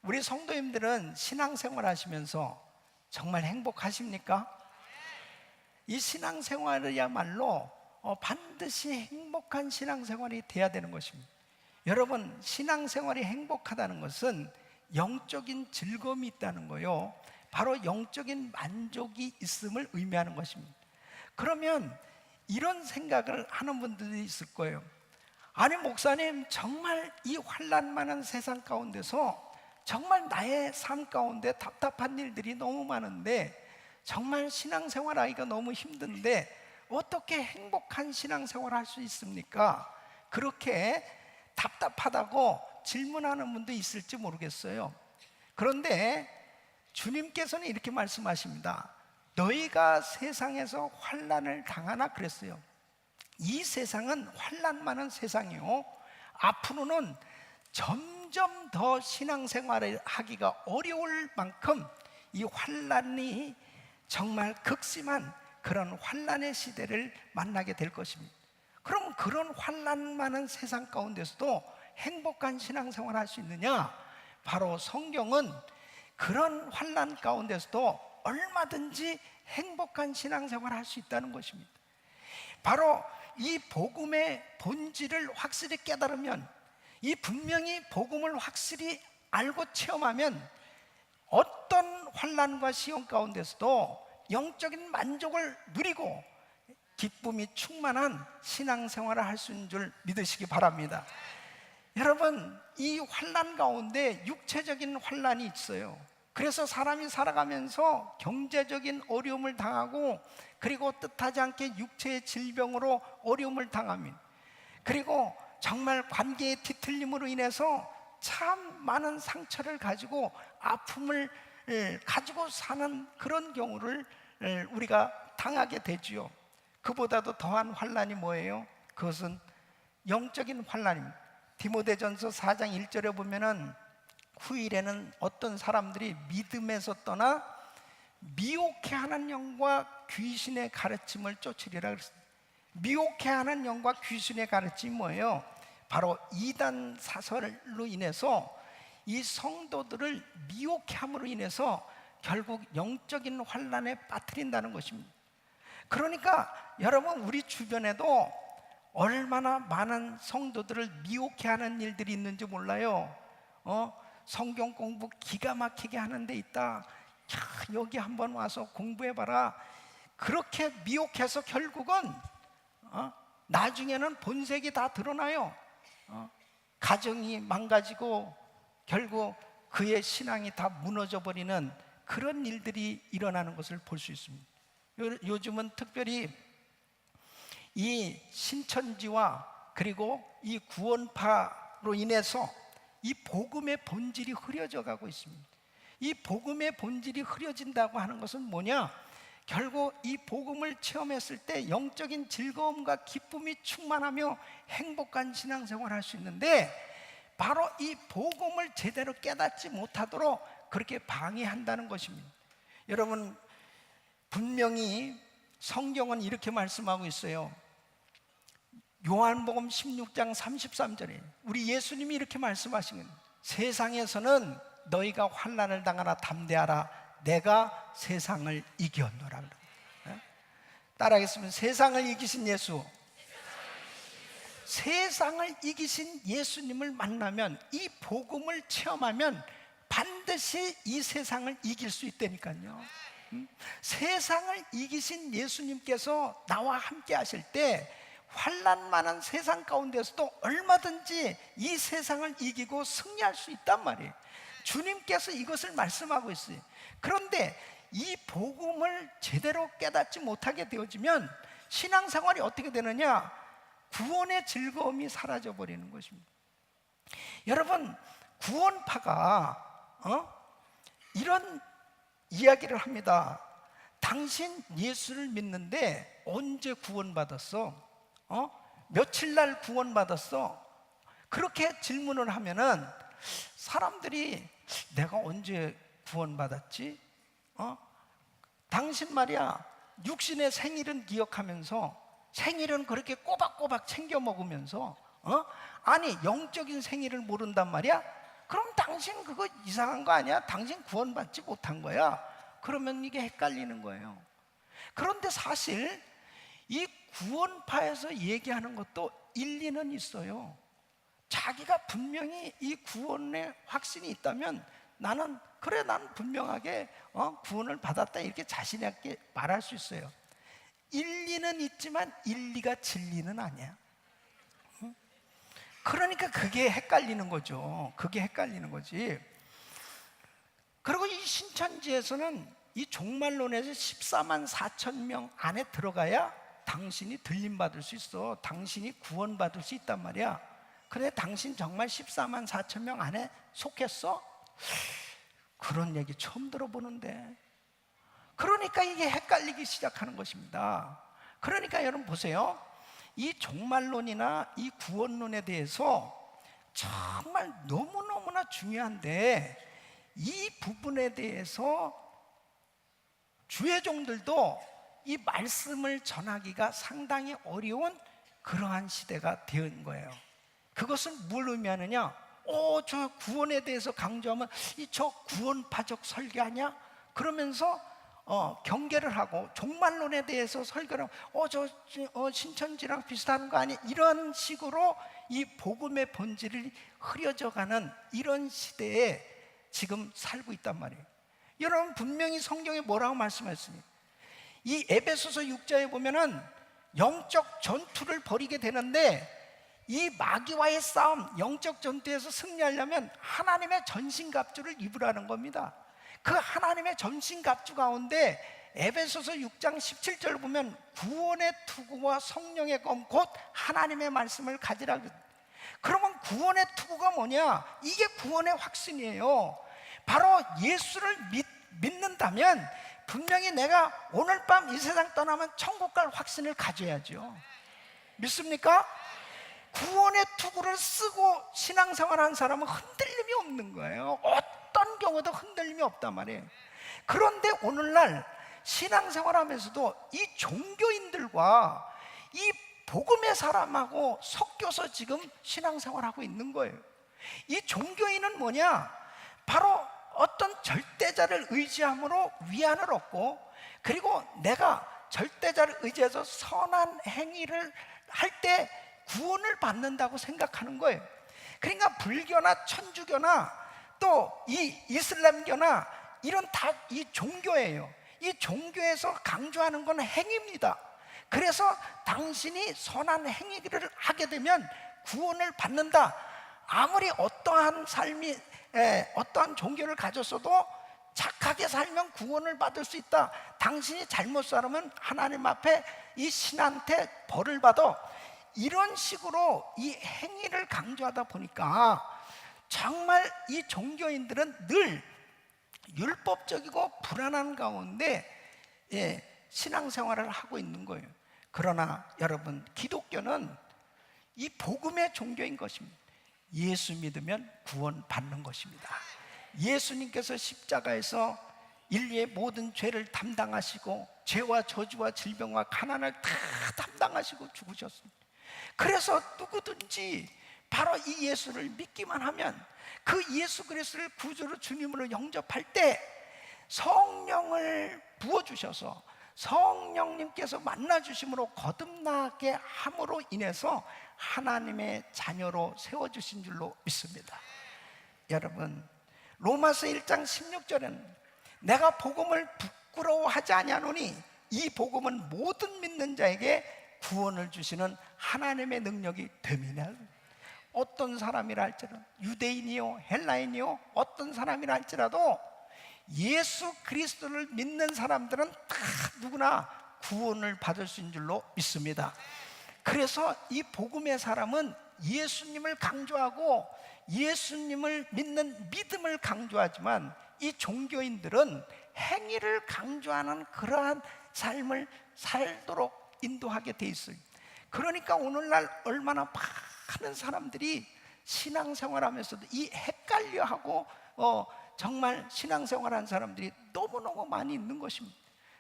우리 성도님들은 신앙생활 하시면서 정말 행복하십니까? 이 신앙생활이야말로 반드시 행복한 신앙생활이 돼야 되는 것입니다. 여러분 신앙생활이 행복하다는 것은 영적인 즐거움이 있다는 거요. 바로 영적인 만족이 있음을 의미하는 것입니다. 그러면 이런 생각을 하는 분들이 있을 거예요. 아니 목사님 정말 이 환난 많은 세상 가운데서 정말 나의 삶 가운데 답답한 일들이 너무 많은데 정말 신앙생활 하기가 너무 힘든데 어떻게 행복한 신앙생활 할 수 있습니까? 그렇게 답답하다고 질문하는 분도 있을지 모르겠어요. 그런데 주님께서는 이렇게 말씀하십니다. 너희가 세상에서 환난을 당하나 그랬어요. 이 세상은 환난 많은 세상이요 앞으로는 점점 더 신앙생활을 하기가 어려울 만큼 이 환난이 정말 극심한 그런 환난의 시대를 만나게 될 것입니다. 그럼 그런 환난 많은 세상 가운데서도 행복한 신앙생활을 할 수 있느냐? 바로 성경은 그런 환난 가운데서도 얼마든지 행복한 신앙생활을 할 수 있다는 것입니다. 바로 이 복음의 본질을 확실히 깨달으면 이 분명히 복음을 확실히 알고 체험하면 어떤 환난과 시험 가운데서도 영적인 만족을 누리고 기쁨이 충만한 신앙생활을 할 수 있는 줄 믿으시기 바랍니다. 여러분 이 환난 가운데 육체적인 환난이 있어요. 그래서 사람이 살아가면서 경제적인 어려움을 당하고 그리고 뜻하지 않게 육체의 질병으로 어려움을 당합니다. 그리고 정말 관계의 뒤틀림으로 인해서 참 많은 상처를 가지고 아픔을 가지고 사는 그런 경우를 우리가 당하게 되지요. 그보다도 더한 환난이 뭐예요? 그것은 영적인 환난입니다. 디모데전서 4장 1절에 보면은 후일에는 어떤 사람들이 믿음에서 떠나 미혹해하는 영과 귀신의 가르침을 쫓으리라 그랬습니다. 미혹해하는 영과 귀신의 가르침이 뭐예요? 바로 이단 사설로 인해서 이 성도들을 미혹함으로 인해서 결국 영적인 환난에 빠뜨린다는 것입니다. 그러니까 여러분 우리 주변에도 얼마나 많은 성도들을 미혹해하는 일들이 있는지 몰라요. 성경 공부 기가 막히게 하는 데 있다. 야, 여기 한번 와서 공부해봐라. 그렇게 미혹해서 결국은 나중에는 본색이 다 드러나요. 가정이 망가지고 결국 그의 신앙이 다 무너져 버리는 그런 일들이 일어나는 것을 볼 수 있습니다. 요즘은 특별히 이 신천지와 그리고 이 구원파로 인해서 이 복음의 본질이 흐려져 가고 있습니다. 이 복음의 본질이 흐려진다고 하는 것은 뭐냐? 결국 이 복음을 체험했을 때 영적인 즐거움과 기쁨이 충만하며 행복한 신앙생활을 할 수 있는데 바로 이 복음을 제대로 깨닫지 못하도록 그렇게 방해한다는 것입니다. 여러분 분명히 성경은 이렇게 말씀하고 있어요. 요한복음 16장 33절에 우리 예수님이 이렇게 말씀하신 겁니다. 세상에서는 너희가 환난을 당하나 담대하라 내가 세상을 이겼노라. 따라하겠습니다. 세상을 이기신 예수. 세상을 이기신 예수님을 만나면, 이 복음을 체험하면 반드시 이 세상을 이길 수 있다니까요. 세상을 이기신 예수님께서 나와 함께 하실 때 환난 많은 세상 가운데서도 얼마든지 이 세상을 이기고 승리할 수 있단 말이에요. 주님께서 이것을 말씀하고 있어요. 그런데 이 복음을 제대로 깨닫지 못하게 되어지면 신앙생활이 어떻게 되느냐? 구원의 즐거움이 사라져 버리는 것입니다. 여러분, 구원파가 이런 이야기를 합니다. 당신 예수를 믿는데 언제 구원받았어? 며칠 날 구원받았어? 그렇게 질문을 하면은 사람들이 내가 언제 구원받았지? 당신 말이야, 육신의 생일은 기억하면서 생일은 그렇게 꼬박꼬박 챙겨 먹으면서 아니 영적인 생일을 모른단 말이야? 그럼 당신 그거 이상한 거 아니야? 당신 구원받지 못한 거야. 그러면 이게 헷갈리는 거예요. 그런데 사실 이 구원파에서 얘기하는 것도 일리는 있어요. 자기가 분명히 이 구원의 확신이 있다면 나는 분명하게 구원을 받았다 이렇게 자신 있게 말할 수 있어요. 일리는 있지만 일리가 진리는 아니야. 그러니까 그게 헷갈리는 거죠. 그게 헷갈리는 거지. 그리고 이 신천지에서는 이 종말론에서 14만 4천 명 안에 들어가야 당신이 들림받을 수 있어. 당신이 구원받을 수 있단 말이야. 그래, 당신 정말 14만 4천 명 안에 속했어? 그런 얘기 처음 들어보는데. 그러니까 이게 헷갈리기 시작하는 것입니다. 그러니까 여러분 보세요. 이 종말론이나 이 구원론에 대해서 정말 너무너무나 중요한데, 이 부분에 대해서 주의 종들도 이 말씀을 전하기가 상당히 어려운 그러한 시대가 된 거예요. 그것은 뭘 의미하느냐? 저 구원에 대해서 강조하면 저 구원파적 설교하냐? 그러면서 경계를 하고, 종말론에 대해서 설교를 하고 저 신천지랑 비슷한 거 아니? 이런 식으로 이 복음의 본질이 흐려져가는 이런 시대에 지금 살고 있단 말이에요. 여러분, 분명히 성경에 뭐라고 말씀했습니까? 이 에베소서 6장에 보면은 영적 전투를 벌이게 되는데, 이 마귀와의 싸움, 영적 전투에서 승리하려면 하나님의 전신갑주를 입으라는 겁니다. 그 하나님의 전신갑주 가운데 에베소서 6장 17절을 보면 구원의 투구와 성령의 검 곧 하나님의 말씀을 가지라. 그러면 구원의 투구가 뭐냐? 이게 구원의 확신이에요. 바로 예수를 믿는다면 분명히 내가 오늘 밤 이 세상 떠나면 천국 갈 확신을 가져야죠. 믿습니까? 구원의 투구를 쓰고 신앙생활하는 사람은 흔들림이 없는 거예요. 어떤 경우도 흔들림이 없단 말이에요. 그런데 오늘날 신앙생활하면서도 이 종교인들과 이 복음의 사람하고 섞여서 지금 신앙생활하고 있는 거예요. 이 종교인은 뭐냐? 바로 어떤 절대자를 의지함으로 위안을 얻고, 그리고 내가 절대자를 의지해서 선한 행위를 할 때 구원을 받는다고 생각하는 거예요. 그러니까 불교나 천주교나 또 이 이슬람교나 이런 다 이 종교예요. 이 종교에서 강조하는 건 행위입니다. 그래서 당신이 선한 행위를 하게 되면 구원을 받는다. 아무리 어떠한 삶이 어떠한 종교를 가졌어도 착하게 살면 구원을 받을 수 있다. 당신이 잘못 살면 하나님 앞에 이 신한테 벌을 받아. 이런 식으로 이 행위를 강조하다 보니까 정말 이 종교인들은 늘 율법적이고 불안한 가운데 신앙생활을 하고 있는 거예요. 그러나 여러분, 기독교는 이 복음의 종교인 것입니다. 예수 믿으면 구원 받는 것입니다. 예수님께서 십자가에서 인류의 모든 죄를 담당하시고 죄와 저주와 질병과 가난을 다 담당하시고 죽으셨습니다. 그래서 누구든지 바로 이 예수를 믿기만 하면, 그 예수 그리스도를 구주로 주님으로 영접할 때 성령을 부어주셔서 성령님께서 만나주심으로 거듭나게 함으로 인해서 하나님의 자녀로 세워주신 줄로 믿습니다. 여러분, 로마서 1장 16절에는 내가 복음을 부끄러워하지 아니하노니 이 복음은 모든 믿는 자에게 구원을 주시는 하나님의 능력이 됨이냐. 어떤 사람이라 할지라도, 유대인이요 헬라인이요 어떤 사람이라 할지라도 예수 그리스도를 믿는 사람들은 다 누구나 구원을 받을 수 있는 줄로 믿습니다. 그래서 이 복음의 사람은 예수님을 강조하고 예수님을 믿는 믿음을 강조하지만, 이 종교인들은 행위를 강조하는 그러한 삶을 살도록 인도하게 돼 있어요. 그러니까 오늘날 얼마나 많은 사람들이 신앙생활하면서도 이 헷갈려하고 정말 신앙생활하는 사람들이 너무너무 많이 있는 것입니다.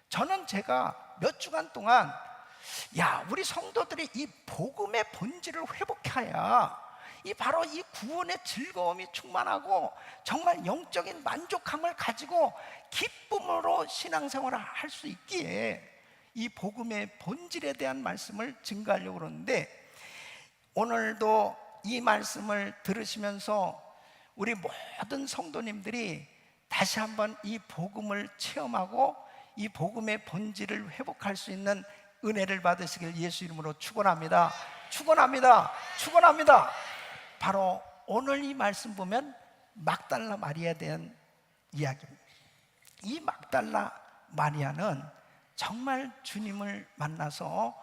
저는 제가 몇 주간 동안 우리 성도들이 이 복음의 본질을 회복해야 바로 이 구원의 즐거움이 충만하고 정말 영적인 만족함을 가지고 기쁨으로 신앙생활을 할 수 있기에 이 복음의 본질에 대한 말씀을 증거하려고 그러는데, 오늘도 이 말씀을 들으시면서 우리 모든 성도님들이 다시 한번 이 복음을 체험하고 이 복음의 본질을 회복할 수 있는 은혜를 받으시길 예수 이름으로 축원합니다. 축원합니다. 축원합니다. 바로 오늘 이 말씀 보면 막달라 마리아에 대한 이야기입니다. 이 막달라 마리아는 정말 주님을 만나서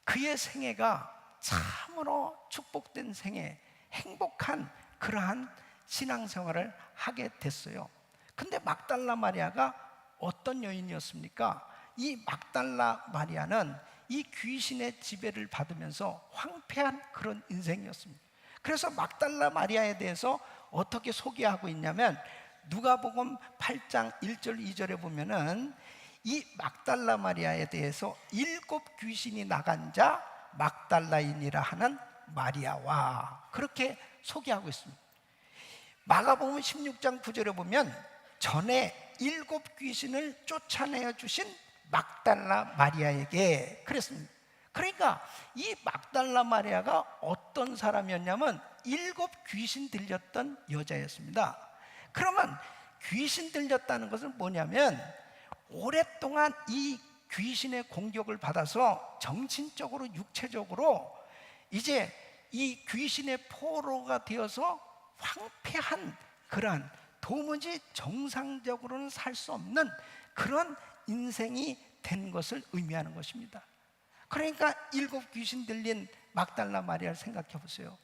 그의 생애가 참으로 축복된 생애, 행복한 그러한 신앙생활을 하게 됐어요. 근데 막달라 마리아가 어떤 여인이었습니까? 이 막달라 마리아는 이 귀신의 지배를 받으면서 황폐한 그런 인생이었습니다. 그래서 막달라 마리아에 대해서 어떻게 소개하고 있냐면, 누가복음 8장 1절 2절에 보면은 이 막달라 마리아에 대해서 7 귀신이 나간 자 막달라인이라 하는 마리아와 그렇게 소개하고 있습니다. 마가복음 16장 9절에 보면 전에 7 귀신을 쫓아내어 주신 막달라 마리아에게 그랬습니다. 그러니까 이 막달라 마리아가 어떤 사람이었냐면 7 귀신 들렸던 여자였습니다. 그러면 귀신 들렸다는 것은 뭐냐면, 오랫동안 이 귀신의 공격을 받아서 정신적으로 육체적으로 이제 이 귀신의 포로가 되어서 황폐한 그러한 도무지 정상적으로는 살 수 없는 그런 인생이 된 것을 의미하는 것입니다. 그러니까 7 귀신 들린 막달라 마리아를 생각해 보세요.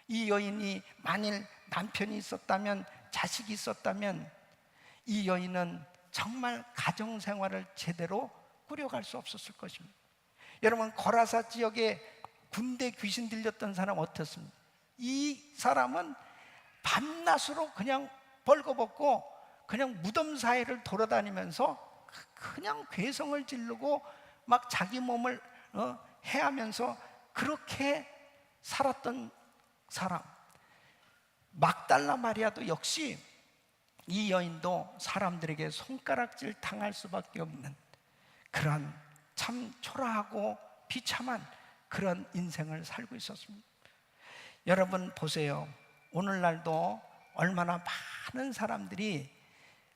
이 여인이 만일 남편이 있었다면, 자식이 있었다면 이 여인은 정말 가정생활을 제대로 꾸려갈 수 없었을 것입니다. 여러분, 거라사 지역에 군대 귀신 들렸던 사람 어떻습니까? 이 사람은 밤낮으로 그냥 벌거벗고 그냥 무덤 사이를 돌아다니면서 그냥 괴성을 지르고 막 자기 몸을 해하면서 그렇게 살았던 사람. 막달라 마리아도 역시 이 여인도 사람들에게 손가락질 당할 수밖에 없는 그런 참 초라하고 비참한 그런 인생을 살고 있었습니다. 여러분 보세요. 오늘날도 얼마나 많은 사람들이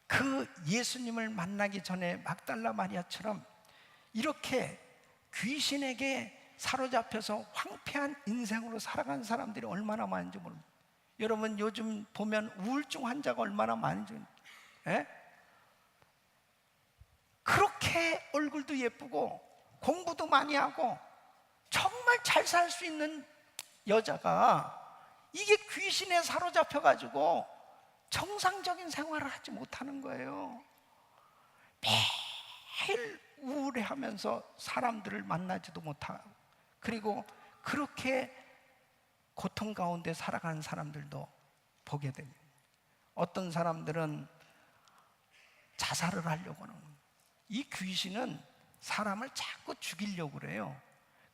그 예수님을 만나기 전에 막달라 마리아처럼 이렇게 귀신에게 사로잡혀서 황폐한 인생으로 살아가는 사람들이 얼마나 많은지 모릅니다. 여러분, 요즘 보면 우울증 환자가 얼마나 많은지, 그렇게 얼굴도 예쁘고 공부도 많이 하고 정말 잘 살 수 있는 여자가 이게 귀신에 사로잡혀 가지고 정상적인 생활을 하지 못하는 거예요. 매일 우울해하면서 사람들을 만나지도 못하고, 그리고 그렇게 고통 가운데 살아가는 사람들도 보게 됩니다. 어떤 사람들은 자살을 하려고 하는 겁니다. 이 귀신은 사람을 자꾸 죽이려고 그래요.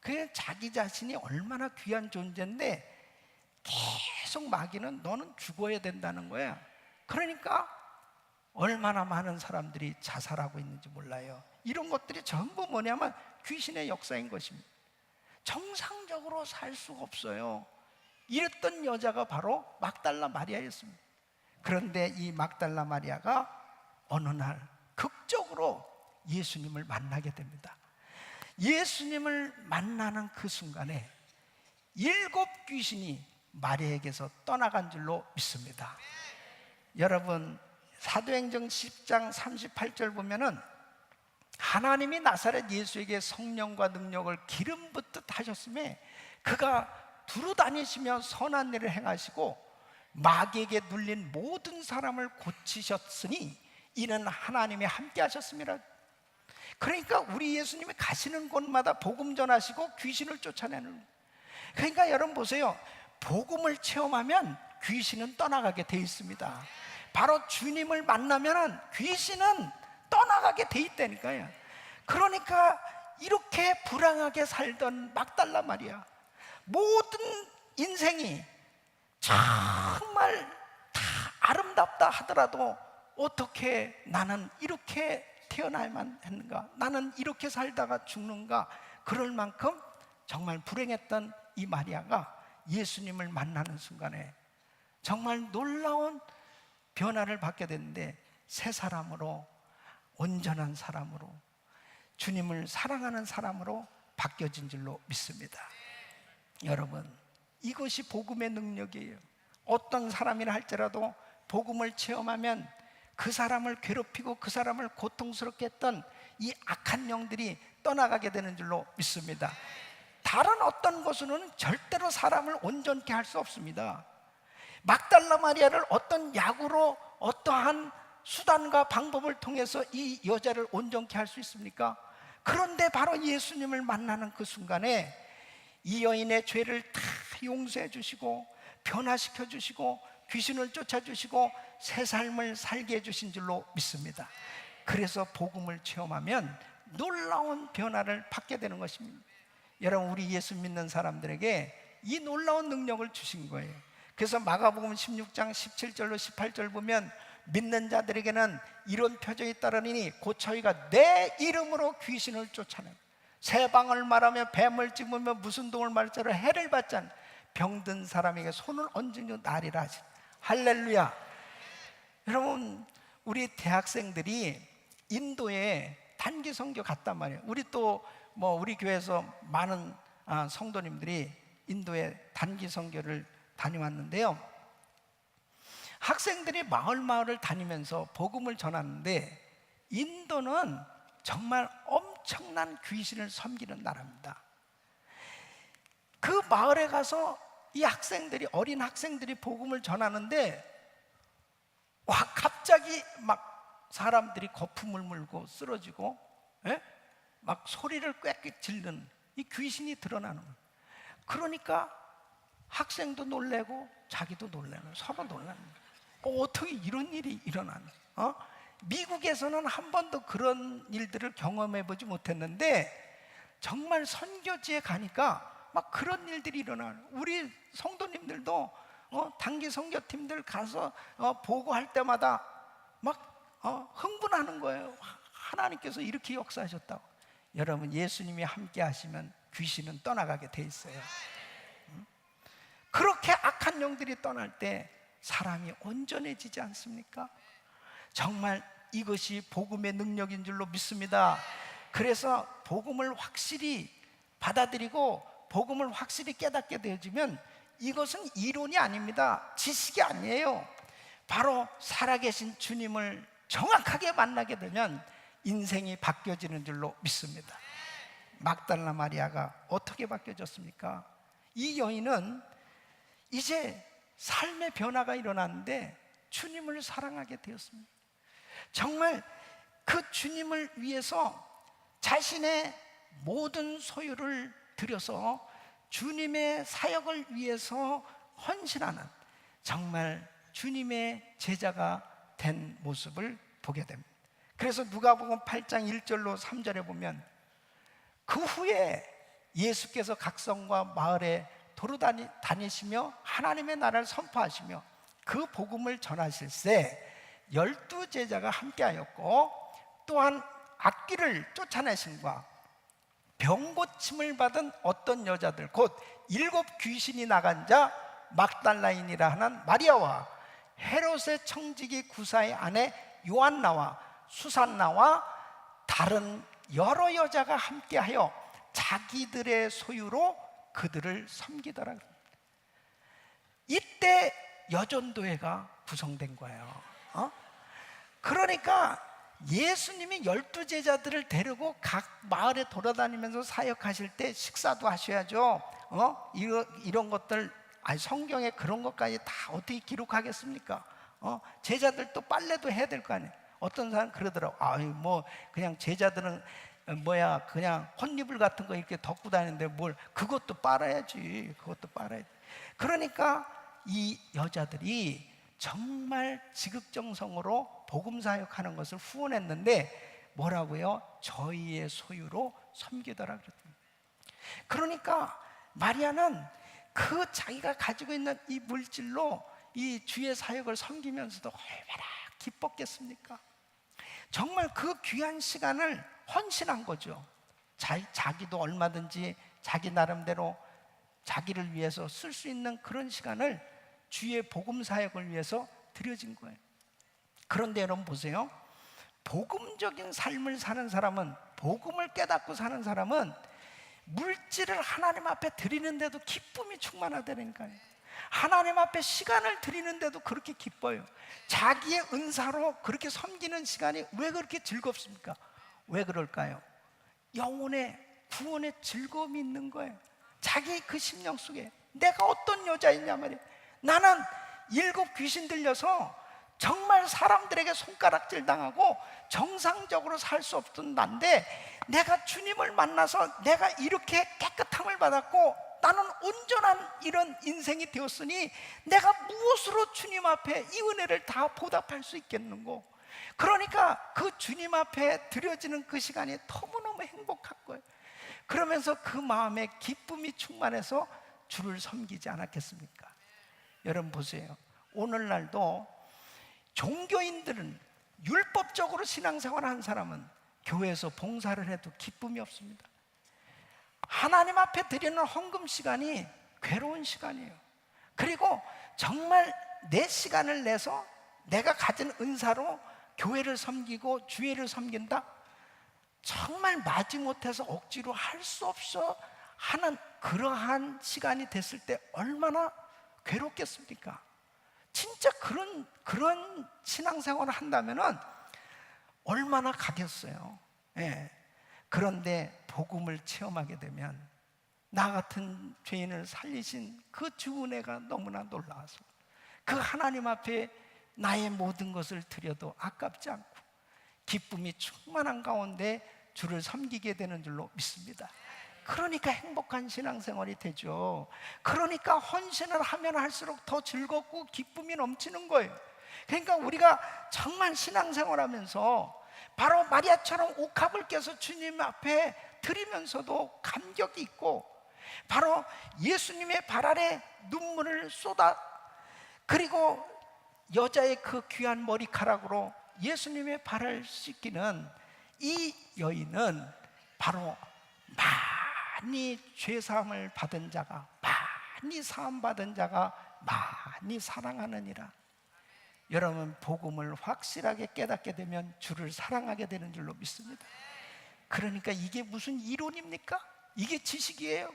그 자기 자신이 얼마나 귀한 존재인데 계속 마귀는 너는 죽어야 된다는 거야. 그러니까 얼마나 많은 사람들이 자살하고 있는지 몰라요. 이런 것들이 전부 뭐냐면 귀신의 역사인 것입니다. 정상적으로 살 수가 없어요. 이랬던 여자가 바로 막달라 마리아였습니다. 그런데 이 막달라 마리아가 어느 날 극적으로 예수님을 만나게 됩니다. 예수님을 만나는 그 순간에 7 귀신이 마리아에게서 떠나간 줄로 믿습니다. 여러분, 사도행전 10장 38절 보면은 하나님이 나사렛 예수에게 성령과 능력을 기름 붓듯 하셨음에 그가 두루 다니시며 선한 일을 행하시고 마귀에게 눌린 모든 사람을 고치셨으니 이는 하나님이 함께 하셨습니다. 그러니까 우리 예수님이 가시는 곳마다 복음 전하시고 귀신을 쫓아내는 거예요. 그러니까 여러분 보세요. 복음을 체험하면 귀신은 떠나가게 돼 있습니다. 바로 주님을 만나면 귀신은 떠나가게 돼 있다니까요. 그러니까 이렇게 불행하게 살던 막달라 마리아, 모든 인생이 정말 다 아름답다 하더라도 어떻게 나는 이렇게 태어나야만 했는가, 나는 이렇게 살다가 죽는가, 그럴 만큼 정말 불행했던 이 마리아가 예수님을 만나는 순간에 정말 놀라운 변화를 받게 됐는데 새 사람으로, 온전한 사람으로, 주님을 사랑하는 사람으로 바뀌어진 줄로 믿습니다. 여러분, 이것이 복음의 능력이에요. 어떤 사람이라 할지라도 복음을 체험하면 그 사람을 괴롭히고 그 사람을 고통스럽게 했던 이 악한 영들이 떠나가게 되는 줄로 믿습니다. 다른 어떤 것으로는 절대로 사람을 온전케 할 수 없습니다. 막달라 마리아를 어떤 약으로, 어떠한 수단과 방법을 통해서 이 여자를 온전케 할 수 있습니까? 그런데 바로 예수님을 만나는 그 순간에 이 여인의 죄를 다 용서해 주시고 변화시켜 주시고 귀신을 쫓아 주시고 새 삶을 살게 해 주신 줄로 믿습니다. 그래서 복음을 체험하면 놀라운 변화를 받게 되는 것입니다. 여러분, 우리 예수 믿는 사람들에게 이 놀라운 능력을 주신 거예요. 그래서 마가복음 16장 17절로 18절 보면 믿는 자들에게는 이런 표적이 따르니 곧 저희가 내 이름으로 귀신을 쫓아내고 새 방을 말하며 뱀을 찝으며 무슨 동을 말자로 해를 받지 않는 병든 사람에게 손을 얹은 나리라 하시. 할렐루야. 여러분, 우리 대학생들이 인도에 단기 선교 갔단 말이에요. 우리 또 우리 교회에서 많은 성도님들이 인도에 단기 선교를 다녀왔는데요. 학생들이 마을을 다니면서 복음을 전하는데 인도는 정말 엄청난 귀신을 섬기는 나라입니다. 그 마을에 가서 이 학생들이, 어린 학생들이 복음을 전하는데 갑자기 막 사람들이 거품을 물고 쓰러지고 막 소리를 꽥꽥 지르는 이 귀신이 드러나는 거예요. 그러니까 학생도 놀래고 자기도 놀래는, 서로 놀라는 거예요. 어떻게 이런 일이 일어나는? 미국에서는 한 번도 그런 일들을 경험해 보지 못했는데 정말 선교지에 가니까 막 그런 일들이 일어나요. 우리 성도님들도 단기 선교팀들 가서 보고할 때마다 막 흥분하는 거예요. 하나님께서 이렇게 역사하셨다고. 여러분, 예수님이 함께 하시면 귀신은 떠나가게 돼 있어요. 그렇게 악한 영들이 떠날 때 사람이 온전해지지 않습니까? 정말 이것이 복음의 능력인 줄로 믿습니다. 그래서 복음을 확실히 받아들이고 복음을 확실히 깨닫게 되어지면 이것은 이론이 아닙니다. 지식이 아니에요. 바로 살아계신 주님을 정확하게 만나게 되면 인생이 바뀌어지는 줄로 믿습니다. 막달라 마리아가 어떻게 바뀌어졌습니까? 이 여인은 이제 삶의 변화가 일어났는데 주님을 사랑하게 되었습니다. 정말 그 주님을 위해서 자신의 모든 소유를 들여서 주님의 사역을 위해서 헌신하는 정말 주님의 제자가 된 모습을 보게 됩니다. 그래서 누가복음 8장 1절로 3절에 보면 그 후에 예수께서 각성과 마을에 도로다니시며 하나님의 나라를 선포하시며 그 복음을 전하실세 12제자가 함께하였고, 또한 악귀를 쫓아내심과 병 고침을 받은 어떤 여자들, 곧 7 귀신이 나간 자 막달라인이라 하는 마리아와 헤롯의 청지기 구사의 아내 요한나와 수산나와 다른 여러 여자가 함께하여 자기들의 소유로 그들을 섬기더라. 이때 여전도회가 구성된 거예요. 그러니까 예수님이 12제자들을 데리고 각 마을에 돌아다니면서 사역하실 때 식사도 하셔야죠. 이런 것들, 성경에 그런 것까지 다 어떻게 기록하겠습니까? 제자들 또 빨래도 해야 될 거 아니에요. 어떤 사람 그러더라고. 뭐 그냥 제자들은 그냥 혼이불 같은 거 이렇게 덮고 다니는데 뭘, 그것도 빨아야지. 그것도 빨아야지. 그러니까 이 여자들이 정말 지극정성으로 복음 사역하는 것을 후원했는데 뭐라고요? 저희의 소유로 섬기더라 그랬더니. 그러니까 마리아는 그 자기가 가지고 있는 이 물질로 이 주의 사역을 섬기면서도 얼마나 기뻤겠습니까? 정말 그 귀한 시간을 헌신한 거죠. 자기도 얼마든지 자기 나름대로 자기를 위해서 쓸 수 있는 그런 시간을 주의 복음 사역을 위해서 드려진 거예요. 그런데 여러분 보세요. 복음적인 삶을 사는 사람은, 복음을 깨닫고 사는 사람은 물질을 하나님 앞에 드리는데도 기쁨이 충만하다니까요. 하나님 앞에 시간을 드리는데도 그렇게 기뻐요. 자기의 은사로 그렇게 섬기는 시간이 왜 그렇게 즐겁습니까? 왜 그럴까요? 영혼의 구원의 즐거움이 있는 거예요. 자기 그 심령 속에 내가 어떤 여자이냐 말이에요. 나는 7 귀신 들려서 정말 사람들에게 손가락질 당하고 정상적으로 살 수 없던 난데, 내가 주님을 만나서 내가 이렇게 깨끗함을 받았고 나는 온전한 이런 인생이 되었으니 내가 무엇으로 주님 앞에 이 은혜를 다 보답할 수 있겠는고. 그러니까 그 주님 앞에 드려지는 그 시간이 너무너무 행복한 거예요. 그러면서 그 마음에 기쁨이 충만해서 주를 섬기지 않았겠습니까? 여러분 보세요. 오늘날도 종교인들은, 율법적으로 신앙생활을 한 사람은 교회에서 봉사를 해도 기쁨이 없습니다. 하나님 앞에 드리는 헌금 시간이 괴로운 시간이에요. 그리고 정말 내 시간을 내서 내가 가진 은사로 교회를 섬기고 주회를 섬긴다? 정말 마지못해서 억지로 할 수 없어 하는 그러한 시간이 됐을 때 얼마나 괴롭겠습니까? 진짜 그런 신앙생활을 한다면은 얼마나 가겠어요. 예. 그런데 복음을 체험하게 되면 나 같은 죄인을 살리신 그 주 은혜가 너무나 놀라워서 그 하나님 앞에 나의 모든 것을 드려도 아깝지 않고 기쁨이 충만한 가운데 주를 섬기게 되는 줄로 믿습니다. 그러니까 행복한 신앙생활이 되죠. 그러니까 헌신을 하면 할수록 더 즐겁고 기쁨이 넘치는 거예요. 그러니까 우리가 정말 신앙생활하면서 바로 마리아처럼 옥합을 깨서 주님 앞에 드리면서도 감격이 있고, 바로 예수님의 발 아래 눈물을 쏟아, 그리고 여자의 그 귀한 머리카락으로 예수님의 발을 씻기는 이 여인은 바로 많이 죄사함을 받은 자가, 많이 사함받은 자가 많이 사랑하느니라. 여러분, 복음을 확실하게 깨닫게 되면 주를 사랑하게 되는 줄로 믿습니다. 그러니까 이게 무슨 이론입니까? 이게 지식이에요.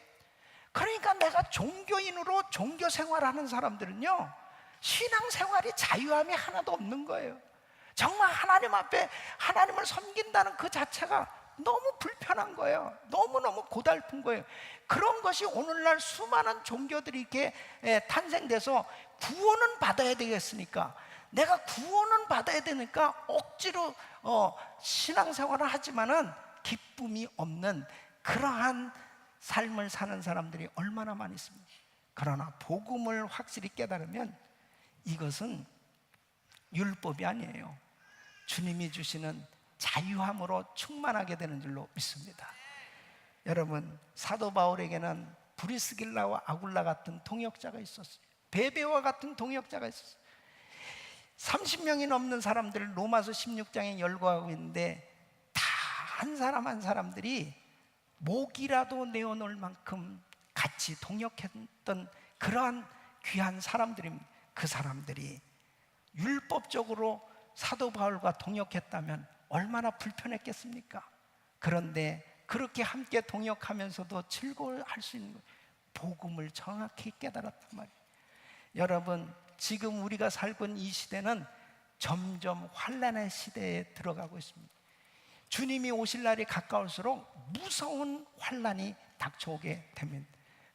그러니까 내가 종교인으로 종교 생활하는 사람들은요, 신앙생활이 자유함이 하나도 없는 거예요. 정말 하나님 앞에 하나님을 섬긴다는 그 자체가 너무 불편한 거예요. 너무너무 고달픈 거예요. 그런 것이 오늘날 수많은 종교들이 이렇게 탄생돼서 구원은 받아야 되겠으니까, 내가 구원은 받아야 되니까 억지로 신앙생활을 하지만은 기쁨이 없는 그러한 삶을 사는 사람들이 얼마나 많이 있습니까? 그러나 복음을 확실히 깨달으면 이것은 율법이 아니에요. 주님이 주시는 자유함으로 충만하게 되는 줄로 믿습니다. 여러분, 사도 바울에게는 브리스길라와 아굴라 같은 동역자가 있었어요. 베베와 같은 동역자가 있었어요. 30명이 넘는 사람들을 로마서 16장에 열거하고 있는데 다 한 사람 한 사람들이 목이라도 내어놓을 만큼 같이 동역했던 그러한 귀한 사람들입니다. 그 사람들이 율법적으로 사도 바울과 동역했다면 얼마나 불편했겠습니까? 그런데 그렇게 함께 동역하면서도 즐거워할 수 있는 거예요. 복음을 정확히 깨달았단 말이에요. 여러분, 지금 우리가 살고 있는 이 시대는 점점 환난의 시대에 들어가고 있습니다. 주님이 오실 날이 가까울수록 무서운 환난이 닥쳐오게 됩니다.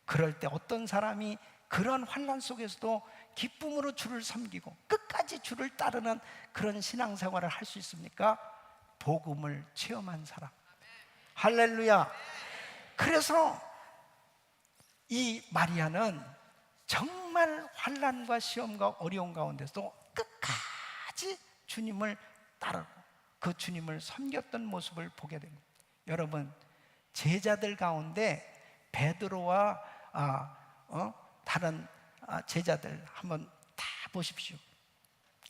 그럴 때 어떤 사람이 그런 환난 속에서도 기쁨으로 주를 섬기고 끝까지 주를 따르는 그런 신앙생활을 할 수 있습니까? 복음을 체험한 사람. 할렐루야. 그래서 이 마리아는 정말 환난과 시험과 어려운 가운데서도 끝까지 주님을 따르고 그 주님을 섬겼던 모습을 보게 됩니다. 여러분, 제자들 가운데 베드로와 다른 제자들 한번 다 보십시오.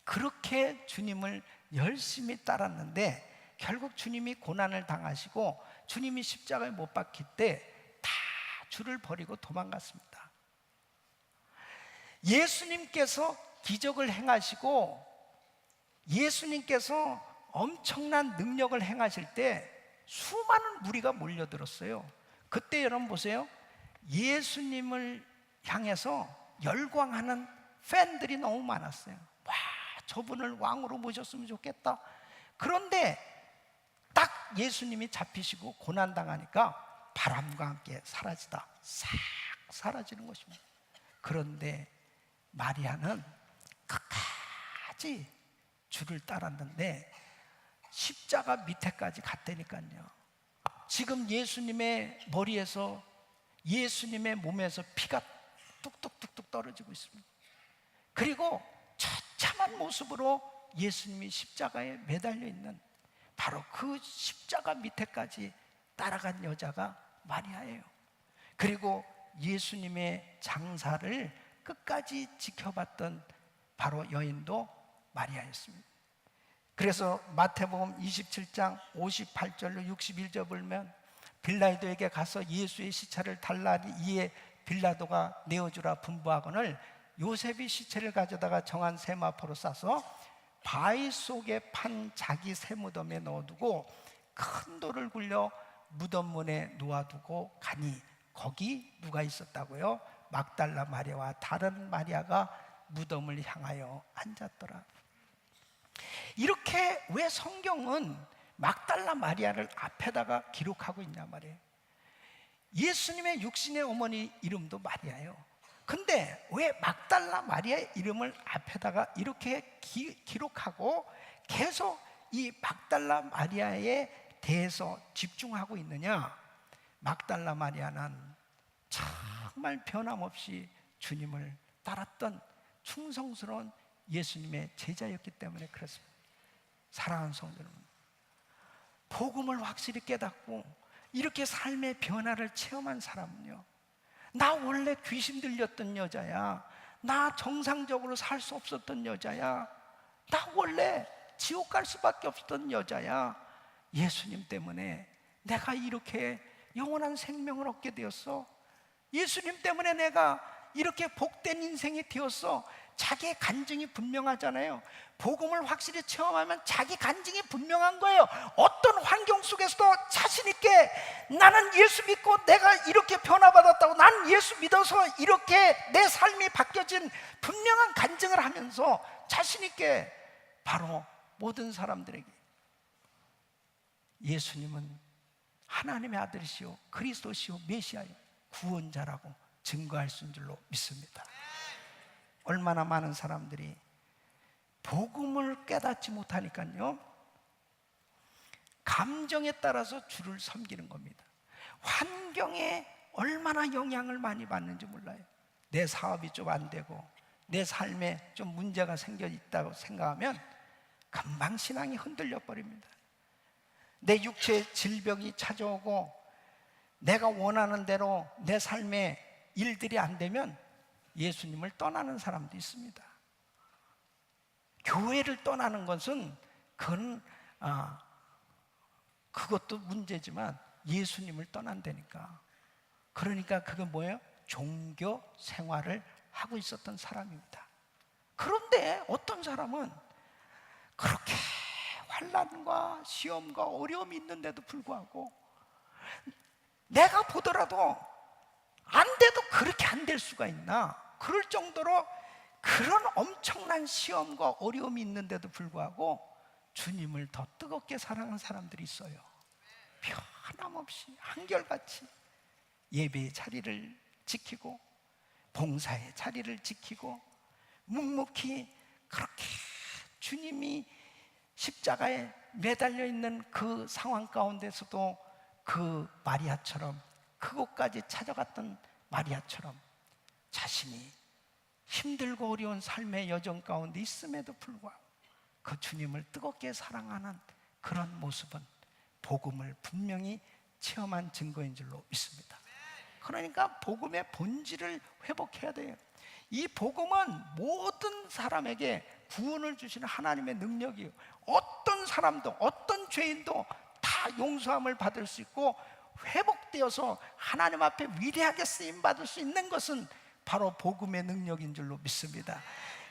그렇게 주님을 열심히 따랐는데 결국 주님이 고난을 당하시고 주님이 십자가에 못 박힐 때 다 주를 버리고 도망갔습니다. 예수님께서 기적을 행하시고 예수님께서 엄청난 능력을 행하실 때 수많은 무리가 몰려들었어요. 그때 여러분 보세요. 예수님을 향해서 열광하는 팬들이 너무 많았어요. 와, 저분을 왕으로 모셨으면 좋겠다. 그런데 딱 예수님이 잡히시고 고난당하니까 바람과 함께 사라지다 싹 사라지는 것입니다. 그런데 마리아는 끝까지 주를 따랐는데 십자가 밑에까지 갔다니까요. 지금 예수님의 머리에서 예수님의 몸에서 피가 뚝뚝뚝뚝 떨어지고 있습니다. 그리고 처참한 모습으로 예수님이 십자가에 매달려 있는 바로 그 십자가 밑에까지 따라간 여자가 마리아예요. 그리고 예수님의 장사를 끝까지 지켜봤던 바로 여인도 마리아였습니다. 그래서 마태복음 27장 58절로 61절 보면 빌라도에게 가서 예수의 시체를 달라니 이에 빌라도가 내어주라 분부하거늘 요셉이 시체를 가져다가 정한 세마포로 싸서 바위 속에 판 자기 세무덤에 넣어두고 큰 돌을 굴려 무덤 문에 놓아두고 가니 거기 누가 있었다고요? 막달라 마리아와 다른 마리아가 무덤을 향하여 앉았더라. 이렇게 왜 성경은 막달라 마리아를 앞에다가 기록하고 있냐 말이에요. 예수님의 육신의 어머니 이름도 마리아예요. 근데 왜 막달라 마리아의 이름을 앞에다가 이렇게 기록하고 계속 이 막달라 마리아에 대해서 집중하고 있느냐? 막달라 마리아는 정말 변함없이 주님을 따랐던 충성스러운 예수님의 제자였기 때문에 그렇습니다. 사랑하는 성도 여러분, 복음을 확실히 깨닫고 이렇게 삶의 변화를 체험한 사람은요, 나 원래 귀신 들렸던 여자야, 나 정상적으로 살 수 없었던 여자야, 나 원래 지옥 갈 수밖에 없었던 여자야, 예수님 때문에 내가 이렇게 영원한 생명을 얻게 되었어, 예수님 때문에 내가 이렇게 복된 인생이 되었어. 자기의 간증이 분명하잖아요. 복음을 확실히 체험하면 자기 간증이 분명한 거예요. 어떤 환경 속에서도 자신 있게 나는 예수 믿고 내가 이렇게 변화받았다고, 난 예수 믿어서 이렇게 내 삶이 바뀌어진 분명한 간증을 하면서 자신 있게 바로 모든 사람들에게 예수님은 하나님의 아들이시오, 그리스도시오, 메시아요, 구원자라고 증거할 수 있는 줄로 믿습니다. 얼마나 많은 사람들이 복음을 깨닫지 못하니까요, 감정에 따라서 주를 섬기는 겁니다. 환경에 얼마나 영향을 많이 받는지 몰라요. 내 사업이 좀 안 되고 내 삶에 좀 문제가 생겨 있다고 생각하면 금방 신앙이 흔들려 버립니다. 내 육체에 질병이 찾아오고 내가 원하는 대로 내 삶에 일들이 안 되면 예수님을 떠나는 사람도 있습니다. 교회를 떠나는 것은 그건 그것도 문제지만 예수님을 떠난다니까. 그러니까 그게 뭐예요? 종교 생활을 하고 있었던 사람입니다. 그런데 어떤 사람은 그렇게 환난과 시험과 어려움이 있는데도 불구하고 내가 보더라도 안 돼도 그렇게 안 될 수가 있나? 그럴 정도로 그런 엄청난 시험과 어려움이 있는데도 불구하고 주님을 더 뜨겁게 사랑하는 사람들이 있어요. 변함없이 한결같이 예배의 자리를 지키고 봉사의 자리를 지키고 묵묵히 그렇게 주님이 십자가에 매달려 있는 그 상황 가운데서도 그 마리아처럼 그곳까지 찾아갔던 마리아처럼 자신이 힘들고 어려운 삶의 여정 가운데 있음에도 불구하고 그 주님을 뜨겁게 사랑하는 그런 모습은 복음을 분명히 체험한 증거인 줄로 믿습니다. 그러니까 복음의 본질을 회복해야 돼요. 이 복음은 모든 사람에게 구원을 주시는 하나님의 능력이에요. 어떤 사람도 어떤 죄인도 다 용서함을 받을 수 있고 회복되어서 하나님 앞에 위대하게 쓰임받을 수 있는 것은 바로 복음의 능력인 줄로 믿습니다.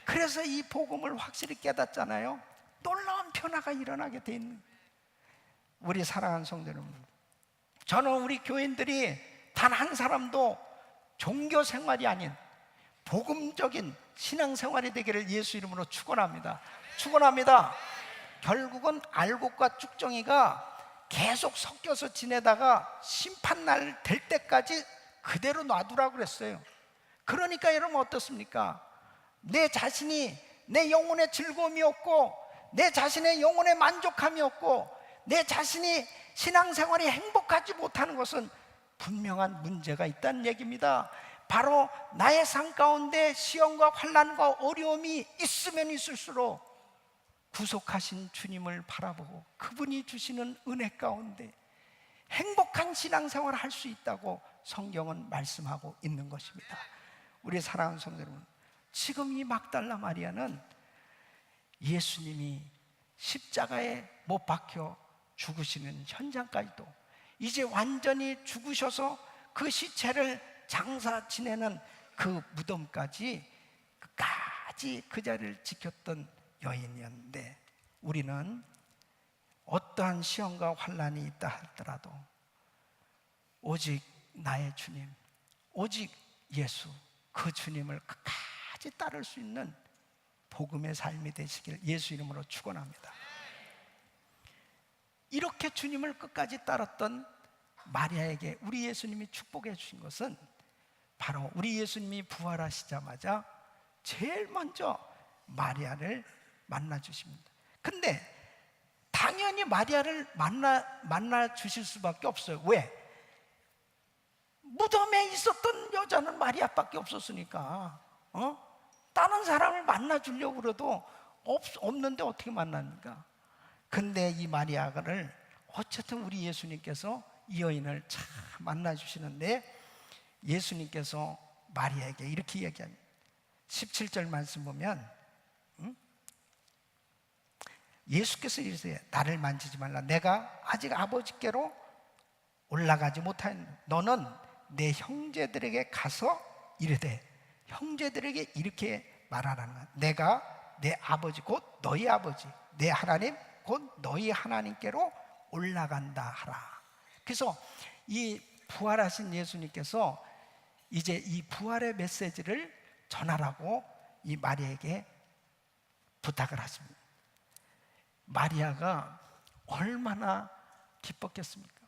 그래서 이 복음을 확실히 깨닫잖아요. 놀라운 변화가 일어나게 돼 있는 우리 사랑하는 성도 여러분, 저는 우리 교인들이 단 한 사람도 종교 생활이 아닌 복음적인 신앙생활이 되기를 예수 이름으로 축원합니다. 축원합니다. 결국은 알곡과 쭉정이가 계속 섞여서 지내다가 심판날 될 때까지 그대로 놔두라고 그랬어요. 그러니까 여러분 어떻습니까? 내 자신이 내 영혼의 즐거움이 없고 내 자신의 영혼의 만족함이 없고 내 자신이 신앙생활이 행복하지 못하는 것은 분명한 문제가 있다는 얘기입니다. 바로 나의 삶 가운데 시험과 환난과 어려움이 있으면 있을수록 구속하신 주님을 바라보고 그분이 주시는 은혜 가운데 행복한 신앙생활을 할 수 있다고 성경은 말씀하고 있는 것입니다. 우리 사랑하는 성도 여러분, 지금 이 막달라 마리아는 예수님이 십자가에 못 박혀 죽으시는 현장까지도 이제 완전히 죽으셔서 그 시체를 장사 지내는 그 무덤까지 끝까지 그 자리를 지켰던 여인이었는데, 우리는 어떠한 시험과 환난이 있다 하더라도 오직 나의 주님, 오직 예수, 그 주님을 끝까지 따를 수 있는 복음의 삶이 되시길 예수 이름으로 축원합니다. 이렇게 주님을 끝까지 따랐던 마리아에게 우리 예수님이 축복해 주신 것은 바로 우리 예수님이 부활하시자마자 제일 먼저 마리아를 만나 주십니다. 근데 당연히 마리아를 만나 주실 수밖에 없어요. 왜? 무덤에 있었던 여자는 마리아밖에 없었으니까 다른 사람을 만나 주려고 그래도 없는데 어떻게 만납니까? 근데 이 마리아를 어쨌든 우리 예수님께서 이 여인을 참 만나 주시는데, 예수님께서 마리아에게 이렇게 얘기합니다. 17절 말씀 보면 예수께서 이르시되 나를 만지지 말라. 내가 아직 아버지께로 올라가지 못하였노. 너는 내 형제들에게 가서 이르되, 형제들에게 이렇게 말하라는 거야. 내가 내 아버지 곧 너희 아버지, 내 하나님 곧 너희 하나님께로 올라간다 하라. 그래서 이 부활하신 예수님께서 이제 이 부활의 메시지를 전하라고 이 마리아에게 부탁을 하십니다. 마리아가 얼마나 기뻤겠습니까?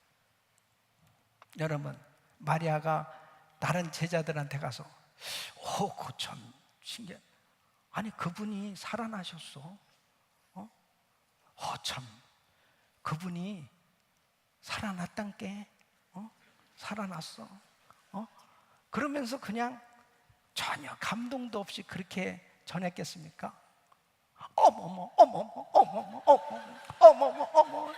여러분, 마리아가 다른 제자들한테 가서 그거 참 신기해. 아니 그분이 살아나셨어. 참 그분이 살아났단 게 살아났어. 그러면서 그냥 전혀 감동도 없이 그렇게 전했겠습니까? 어머머 어머머 어머머 어머머 어머머 어머,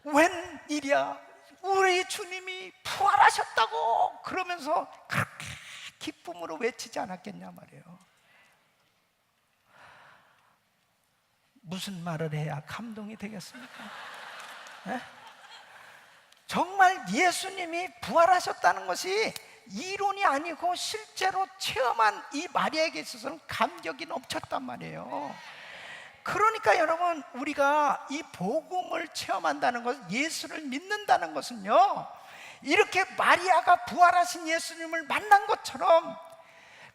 웬일이야, 우리 주님이 부활하셨다고 그러면서 그렇게 기쁨으로 외치지 않았겠냐 말이에요. 무슨 말을 해야 감동이 되겠습니까? 에? 정말 예수님이 부활하셨다는 것이 이론이 아니고 실제로 체험한 이 마리아에게 있어서는 감격이 넘쳤단 말이에요. 그러니까 여러분, 우리가 이 복음을 체험한다는 것, 예수를 믿는다는 것은요, 이렇게 마리아가 부활하신 예수님을 만난 것처럼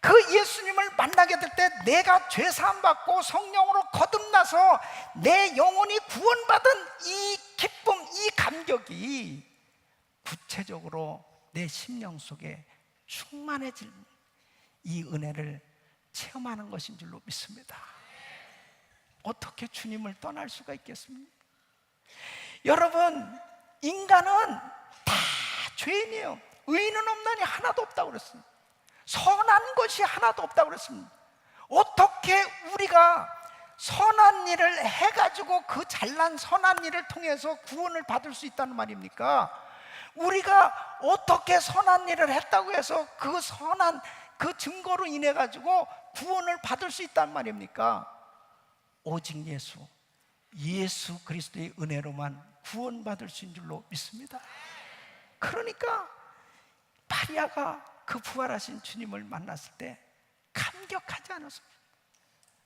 그 예수님을 만나게 될 때 내가 죄사함 받고 성령으로 거듭나서 내 영혼이 구원받은 이 기쁨, 이 감격이 구체적으로 내 심령 속에 충만해질 이 은혜를 체험하는 것인 줄로 믿습니다. 어떻게 주님을 떠날 수가 있겠습니까? 여러분, 인간은 다 죄인이에요. 의인은 없나니 하나도 없다고 그랬습니다. 선한 것이 하나도 없다고 그랬습니다. 어떻게 우리가 선한 일을 해가지고 그 잘난 선한 일을 통해서 구원을 받을 수 있다는 말입니까? 우리가 어떻게 선한 일을 했다고 해서 그 선한 그 증거로 인해 가지고 구원을 받을 수 있단 말입니까? 오직 예수 그리스도의 은혜로만 구원받을 수 있는 줄로 믿습니다. 그러니까 마리아가 그 부활하신 주님을 만났을 때 감격하지 않았습니다.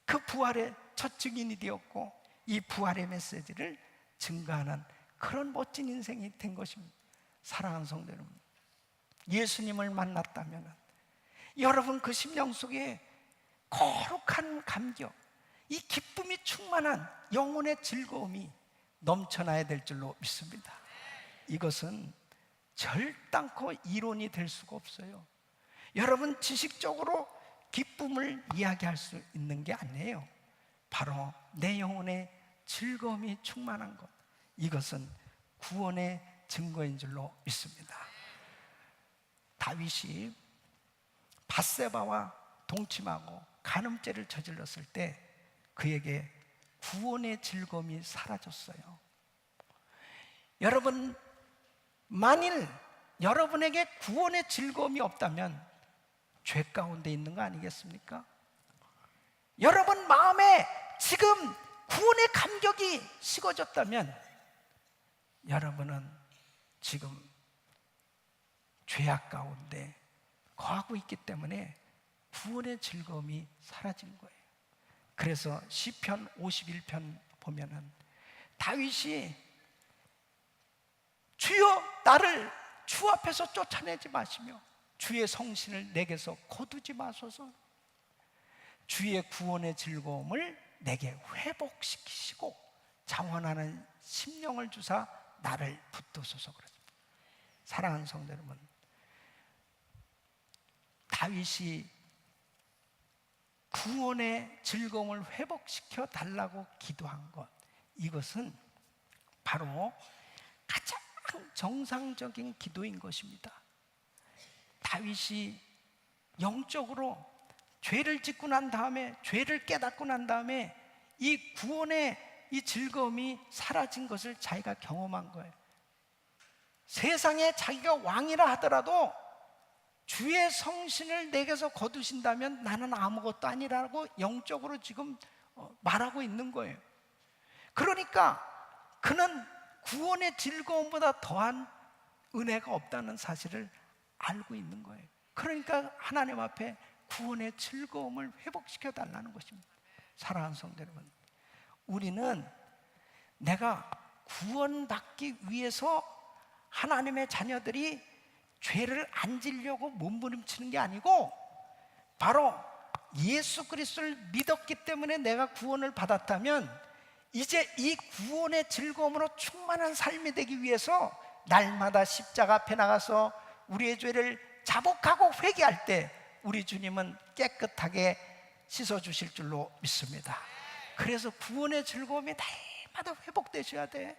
그 부활의 첫 증인이 되었고 이 부활의 메시지를 증거하는 그런 멋진 인생이 된 것입니다. 사랑하는 성도 여러분, 예수님을 만났다면 여러분 그 심령 속에 거룩한 감격, 이 기쁨이 충만한 영혼의 즐거움이 넘쳐나야 될 줄로 믿습니다. 이것은 절단코 이론이 될 수가 없어요. 여러분, 지식적으로 기쁨을 이야기할 수 있는 게 아니에요. 바로 내 영혼의 즐거움이 충만한 것, 이것은 구원의 증거인 줄로 믿습니다. 다윗이 밧세바와 동침하고 간음죄를 저질렀을 때 그에게 구원의 즐거움이 사라졌어요. 여러분, 만일 여러분에게 구원의 즐거움이 없다면 죄 가운데 있는 거 아니겠습니까? 여러분 마음에 지금 구원의 감격이 식어졌다면 여러분은 지금 죄악 가운데 거하고 있기 때문에 구원의 즐거움이 사라진 거예요. 그래서 시편 51편 보면은 다윗이 주여 나를 주 앞에서 쫓아내지 마시며 주의 성신을 내게서 거두지 마소서. 주의 구원의 즐거움을 내게 회복시키시고 자원하는 심령을 주사 나를 붙드소서 그랬습니다. 사랑하는 성도 여러분, 다윗이 구원의 즐거움을 회복시켜 달라고 기도한 것, 이것은 바로 가장 정상적인 기도인 것입니다. 다윗이 영적으로 죄를 짓고 난 다음에, 죄를 깨닫고 난 다음에 이 구원의 이 즐거움이 사라진 것을 자기가 경험한 거예요. 세상에 자기가 왕이라 하더라도 주의 성신을 내게서 거두신다면 나는 아무것도 아니라고 영적으로 지금 말하고 있는 거예요. 그러니까 그는 구원의 즐거움보다 더한 은혜가 없다는 사실을 알고 있는 거예요. 그러니까 하나님 앞에 구원의 즐거움을 회복시켜 달라는 것입니다. 사랑하는 성도 여러분, 우리는 내가 구원받기 위해서 하나님의 자녀들이 죄를 안 지려고 몸부림치는 게 아니고 바로 예수 그리스도를 믿었기 때문에 내가 구원을 받았다면 이제 이 구원의 즐거움으로 충만한 삶이 되기 위해서 날마다 십자가 앞에 나가서 우리의 죄를 자복하고 회개할 때 우리 주님은 깨끗하게 씻어주실 줄로 믿습니다. 그래서 구원의 즐거움이 날마다 회복되셔야 돼.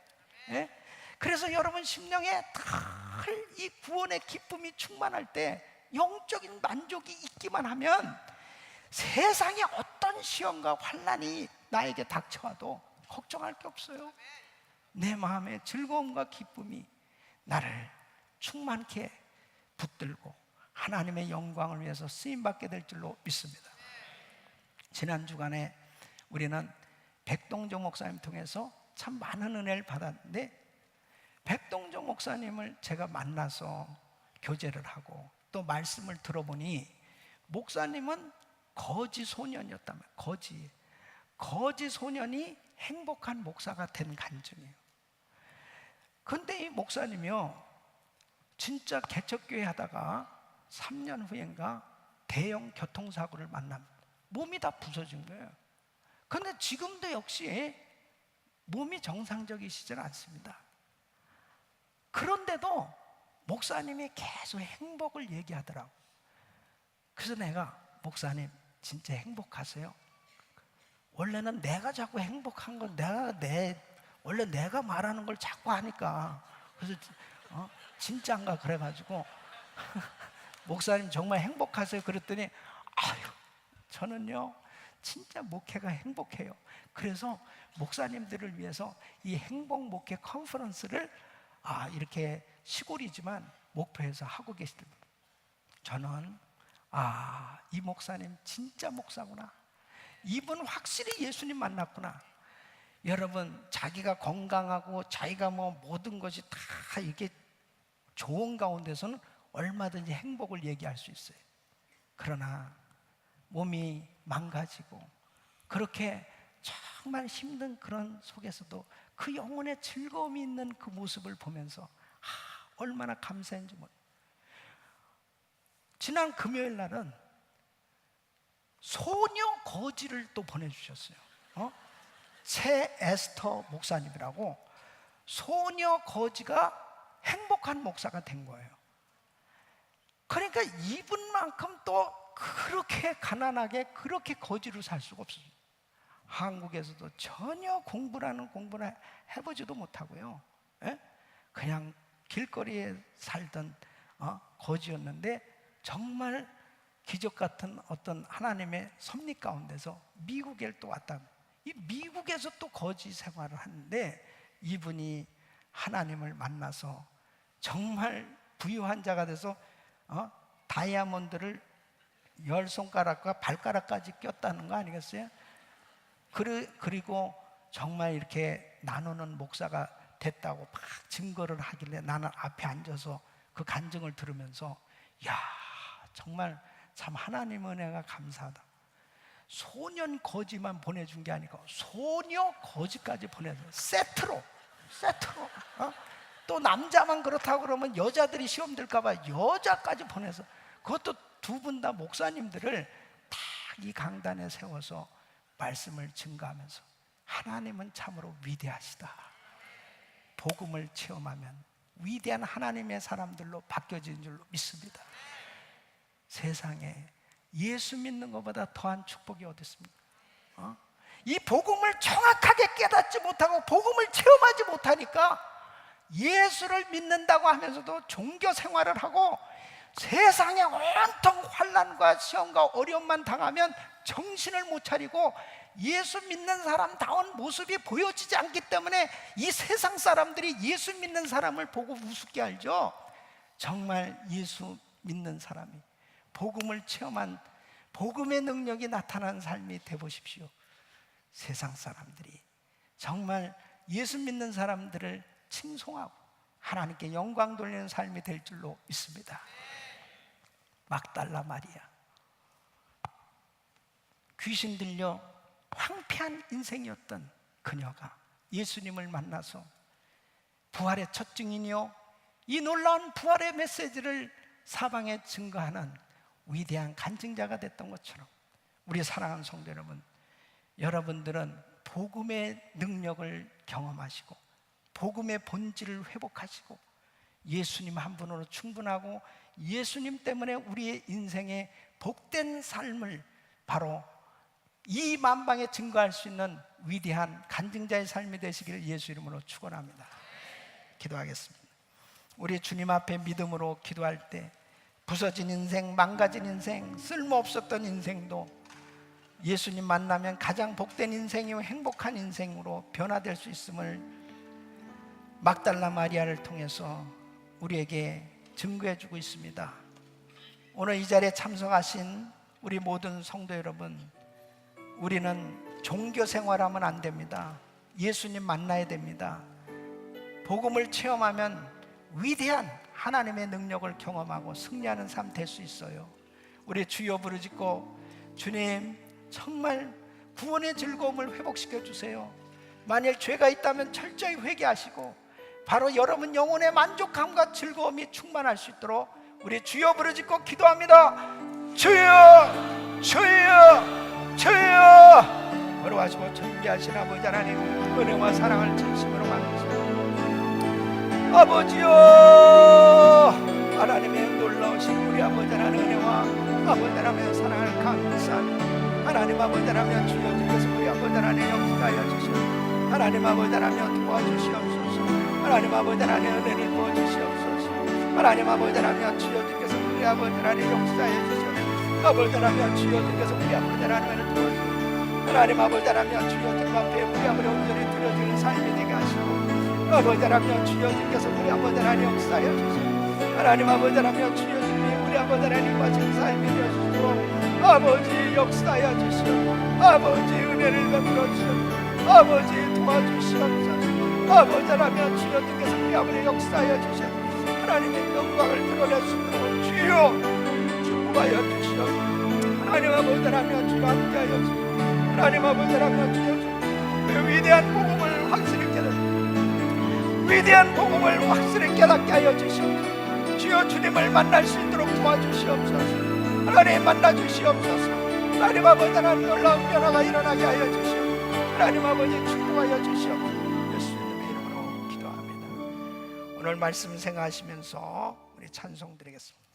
예? 그래서 여러분 심령에 늘 이 구원의 기쁨이 충만할 때 영적인 만족이 있기만 하면 세상에 어떤 시험과 환난이 나에게 닥쳐와도 걱정할 게 없어요. 내 마음의 즐거움과 기쁨이 나를 충만케 붙들고 하나님의 영광을 위해서 쓰임받게 될 줄로 믿습니다. 지난 주간에 우리는 백동조 목사님 통해서 참 많은 은혜를 받았는데, 백동조 목사님을 제가 만나서 교제를 하고 또 말씀을 들어보니 목사님은 거지 소년이었다면, 거지 소년이 행복한 목사가 된 간증이에요. 근데 이 목사님이요, 진짜 개척교회 하다가 3년 후인가 대형 교통사고를 만납니다. 몸이 다 부서진 거예요. 근데 지금도 역시 몸이 정상적이시질 않습니다. 그런데도 목사님이 계속 행복을 얘기하더라고. 그래서 내가, 목사님 진짜 행복하세요? 원래는 내가 자꾸 행복한 건 원래 내가 말하는 걸 자꾸 하니까, 그래서 진짜인가 그래가지고 목사님 정말 행복하세요? 그랬더니 아유, 저는요 진짜 목회가 행복해요. 그래서 목사님들을 위해서 이 행복 목회 컨퍼런스를 이렇게 시골이지만 목포에서 하고 계시더라고요. 저는 이 목사님 진짜 목사구나, 이분 확실히 예수님 만났구나. 여러분, 자기가 건강하고 자기가 모든 것이 다 이게 좋은 가운데서는 얼마든지 행복을 얘기할 수 있어요. 그러나 몸이 망가지고 그렇게 정말 힘든 그런 속에서도 그 영혼의 즐거움이 있는 그 모습을 보면서 얼마나 감사한지 몰라요. 지난 금요일 날은 소녀 거지를 또 보내주셨어요. 새 에스터 목사님이라고 소녀 거지가 행복한 목사가 된 거예요. 그러니까 이분만큼 또 그렇게 가난하게 그렇게 거지로 살 수가 없어요. 한국에서도 전혀 공부를 해보지도 못하고요, 그냥 길거리에 살던 거지였는데 정말 기적 같은 어떤 하나님의 섭리 가운데서 미국에 또 왔다. 이 미국에서 또 거지 생활을 하는데 이분이 하나님을 만나서 정말 부유한 자가 돼서 다이아몬드를 10손가락과 발가락까지 꼈다는 거 아니겠어요? 그리고 정말 이렇게 나누는 목사가 됐다고 막 증거를 하길래 나는 앞에 앉아서 그 간증을 들으면서 정말 참 하나님 은혜가 감사하다. 소년 거지만 보내준 게 아니고 소녀 거지까지 보내줘요. 세트로. 또 남자만 그렇다고 그러면 여자들이 시험 들까봐 여자까지 보내서, 그것도 두 분 다 목사님들을 다 이 강단에 세워서 말씀을 증거하면서 하나님은 참으로 위대하시다. 복음을 체험하면 위대한 하나님의 사람들로 바뀌어지는 줄로 믿습니다. 세상에 예수 믿는 것보다 더한 축복이 어디 있습니까? 이 복음을 정확하게 깨닫지 못하고 복음을 체험하지 못하니까 예수를 믿는다고 하면서도 종교 생활을 하고 세상에 온통 환난과 시험과 어려움만 당하면 정신을 못 차리고 예수 믿는 사람다운 모습이 보여지지 않기 때문에 이 세상 사람들이 예수 믿는 사람을 보고 우습게 알죠. 정말 예수 믿는 사람이 복음을 체험한 복음의 능력이 나타나는 삶이 되보십시오. 세상 사람들이 정말 예수 믿는 사람들을 칭송하고 하나님께 영광 돌리는 삶이 될 줄로 믿습니다. 막달라 마리아, 귀신 들려 황폐한 인생이었던 그녀가 예수님을 만나서 부활의 첫 증인이요, 이 놀라운 부활의 메시지를 사방에 증거하는 위대한 간증자가 됐던 것처럼 우리 사랑하는 성도 여러분, 여러분들은 복음의 능력을 경험하시고 복음의 본질을 회복하시고 예수님 한 분으로 충분하고 예수님 때문에 우리의 인생의 복된 삶을 바로 이 만방에 증거할 수 있는 위대한 간증자의 삶이 되시기를 예수 이름으로 축원합니다. 기도하겠습니다. 우리 주님 앞에 믿음으로 기도할 때 부서진 인생, 망가진 인생, 쓸모없었던 인생도 예수님 만나면 가장 복된 인생이요 행복한 인생으로 변화될 수 있음을 막달라 마리아를 통해서 우리에게 증거해 주고 있습니다. 오늘 이 자리에 참석하신 우리 모든 성도 여러분, 우리는 종교 생활하면 안 됩니다. 예수님 만나야 됩니다. 복음을 체험하면 위대한 하나님의 능력을 경험하고 승리하는 삶 될 수 있어요. 우리 주여 부르짖고 주님 정말 구원의 즐거움을 회복시켜 주세요. 만일 죄가 있다면 철저히 회개하시고 바로 여러분 영혼의 만족함과 즐거움이 충만할 수 있도록 우리 주여 부르짖고 기도합니다. 주여 주여 주여 걸어가시고 존귀하신 아버지 하나님 은혜와 사랑을 진심으로 만드세요. 아버지여 하나님의 놀라우신 우리 아버지 하나님 은혜와 아버지 하나님의 사랑을 감사합니다. 하나님 아버지 하나님 주여주께서 우리 아버지 하나님 역사하여 주시옵소서. 하나님 아버지 하나님 도와주시옵소서. 하나님 아버지 하나님 은혜를 부어주시옵소서. 하나님 아버지 하나님 주여주께서 우리 아버지 하나님 역사하여 주시옵소서. 아버지 하나님 주여주께서 우리 아버지 하나님을 도와주시옵소서. 하나님 아버지 하나님 주여주님 앞에 우리 아버지 온전히 드려지는 삶이 되게 하시고 아버지 하나님 주여주께서 우리 아버지 하나님 역사하여 주시옵소서. 하나님 아버지 하나님 주여주님 우리 아버지 하나님과 지금 삶이 되어주시도록 아버지 역사하여 주시옵소서. 아버지 은혜를 베풀어 주시옵소서. 아버지 도와주시옵소서. 아버지 하나님 주여주께서 우리 아버지 역사하여 주시옵소서. 하나님의 영광을 드러낼 수 있도록 주여 축복하여 주시옵소서. 하나님 아버지 하나님 주여 함께하여 주시옵소서. 하나님 아버지 하나님 주여 그 위대한 복음을 확실히 위대한 복음을 확실히 깨닫게 하여 주시옵소서. 주여 주님을 만날 수 있도록 도와주시옵소서. 하나님 만나 주시옵소서. 하나님 아버지 하나님 놀라운 변화가 일어나게 하여 주시옵소서. 하나님 아버지 축복하여 주시옵소서. 예수님의 이름으로 기도합니다. 오늘 말씀 생각하시면서 우리 찬송 드리겠습니다.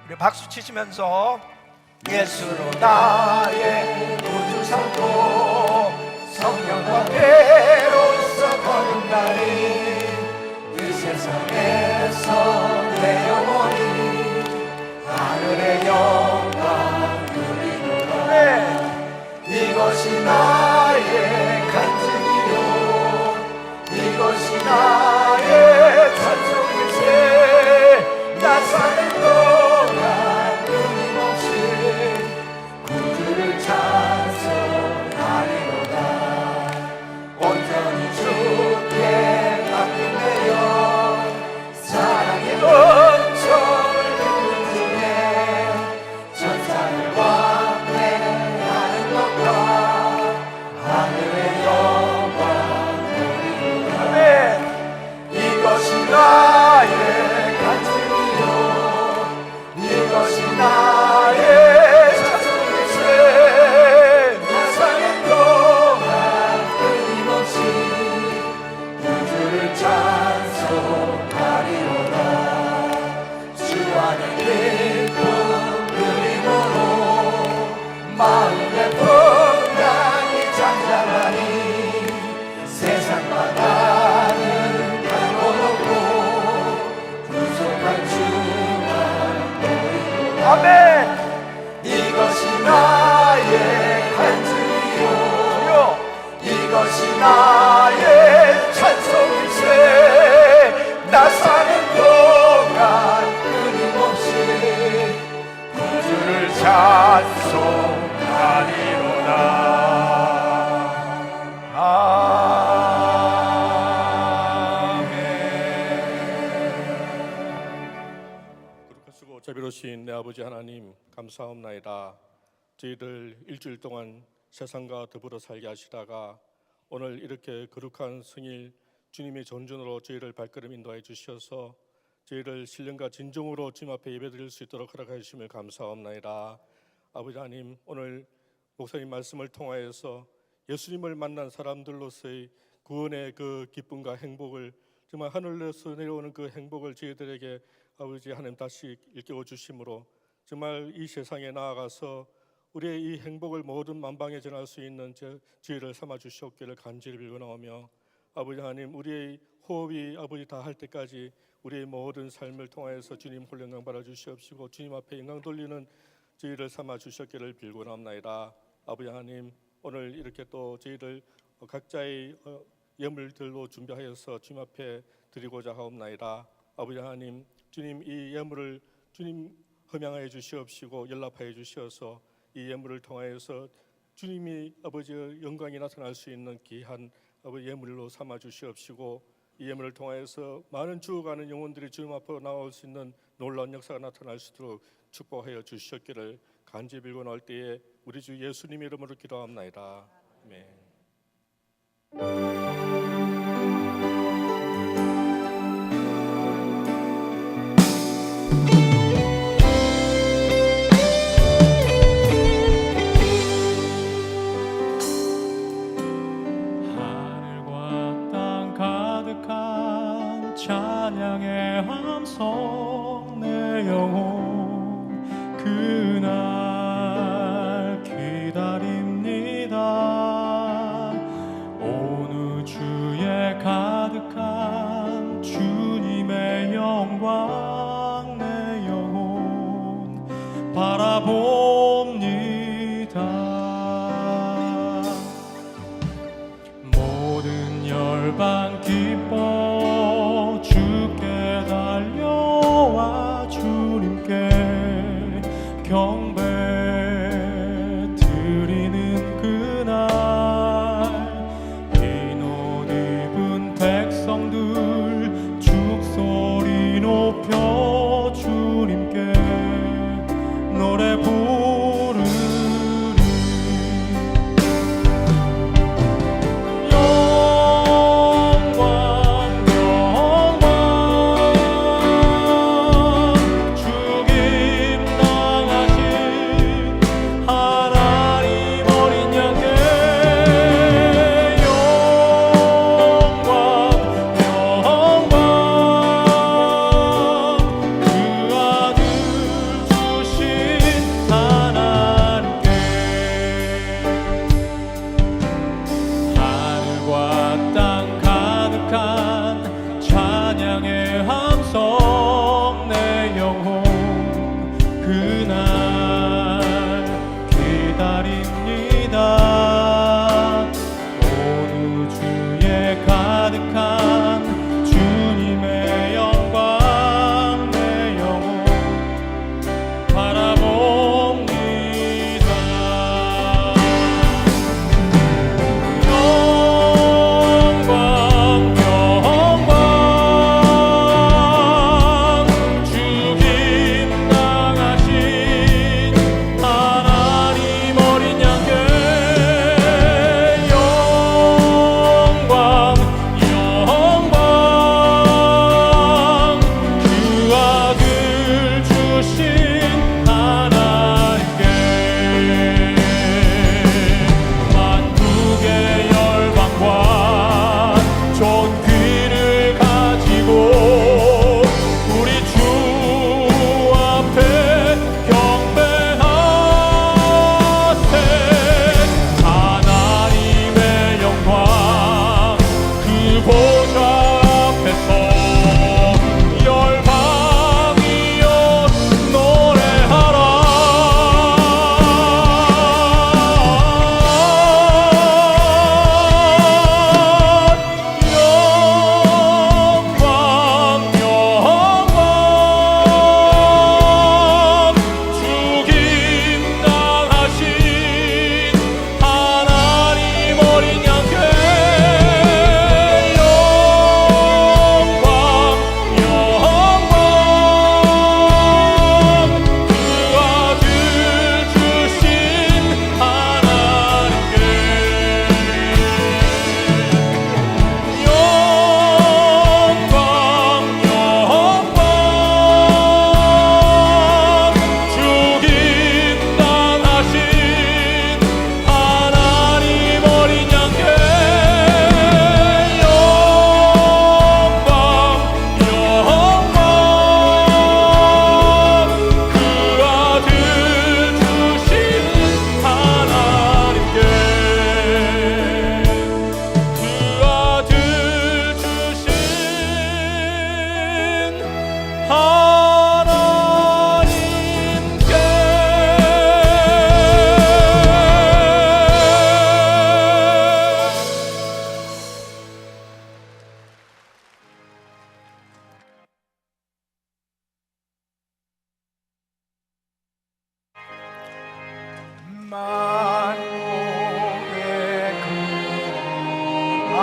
우리 박수 치시면서 예수로 나의 구주 삼고 성령과 배로서 거듭나리 이 세상에서 내 영혼이 하늘의 영광 누리노라. 이것이 나의 간증이요 이것이 나의 찬송일세. 나 사는 동안 끊임없이 구주를 찬송하리로다. 온전히 주께 맡긴 내 영 사랑의 은총을 듣는 중에 천사를 왕래하는 것과 하늘의 영광 누리노라. 아멘. 이것이 나의 간증이요 이것이 나의 찬송일세. 나 사는 동안 끊임없이 구주를 찬송하리로다. 주 안에 기쁨 누림으로 마음의 풍랑이 잔잔하니 세상과 나는 갈곳 없고 구속한 주만 보이노라. 아멘. 이것이 나의 간증이요 이것이 나의 찬송일세. 나 사는 동안 끊임없이 구주를 찬송하리로다. 거룩하시고 자비로우신 내 아버지 하나님 감사합나이다. 저희들 일주일 동안 세상과 더불어 살게 하시다가 오늘 이렇게 거룩한 성일 주님의 전전으로 저희를 발걸음 인도해 주셔서 저희를 신령과 진정으로 주님 앞에 예배드릴 수 있도록 허락해 주심을 감사합나이다. 아버지 하나님 오늘 목사님 말씀을 통하여서 예수님을 만난 사람들로서의 구원의 그 기쁨과 행복을 정말 하늘에서 내려오는 그 행복을 저희들에게 아버지 하나님 다시 일깨워 주심으로 정말 이 세상에 나아가서 우리의 이 행복을 모든 만방에 전할 수 있는 지혜를 삼아 주시옵기를 간절히 빌고나오며 아버지 하나님 우리의 호흡이 아버지 다 할 때까지 우리의 모든 삶을 통하여서 주님 홀 영광 받아 주시옵시고 주님 앞에 영광 돌리는 저희를 삼아 주셨기를 빌고나옵나이다. 아버지 하나님 오늘 이렇게 또 저희를 각자의 예물들로 준비하여서 주님 앞에 드리고자 하옵나이다. 아버지 하나님 주님 이 예물을 주님 흠양하여 주시옵시고 연락하여 주시어서 이 예물을 통하여서 주님이 아버지의 영광이 나타날 수 있는 귀한 아버지 예물로 삼아 주시옵시고 이 예물을 통하여서 많은 죽어가는 영혼들이 주님 앞으로 나올 수 있는 놀라운 역사가 나타날 수 있도록 축복하여 주시옵기를 간절히 빌고 나올 때에 우리 주 예수님 이름으로 기도합나이다. 아멘. 하늘과 땅 가득한 찬양의 함성 내 영혼 그날 기다립니다. 온 우주에 가득한 주님의 영광 내 영혼 바라봅니다. 모든 열방 기뻐 주께 달려와 주님께 경배 드리는 그날 흰 옷 입은 백성들 죽소리 높여 주님께 노래 부르리. 영광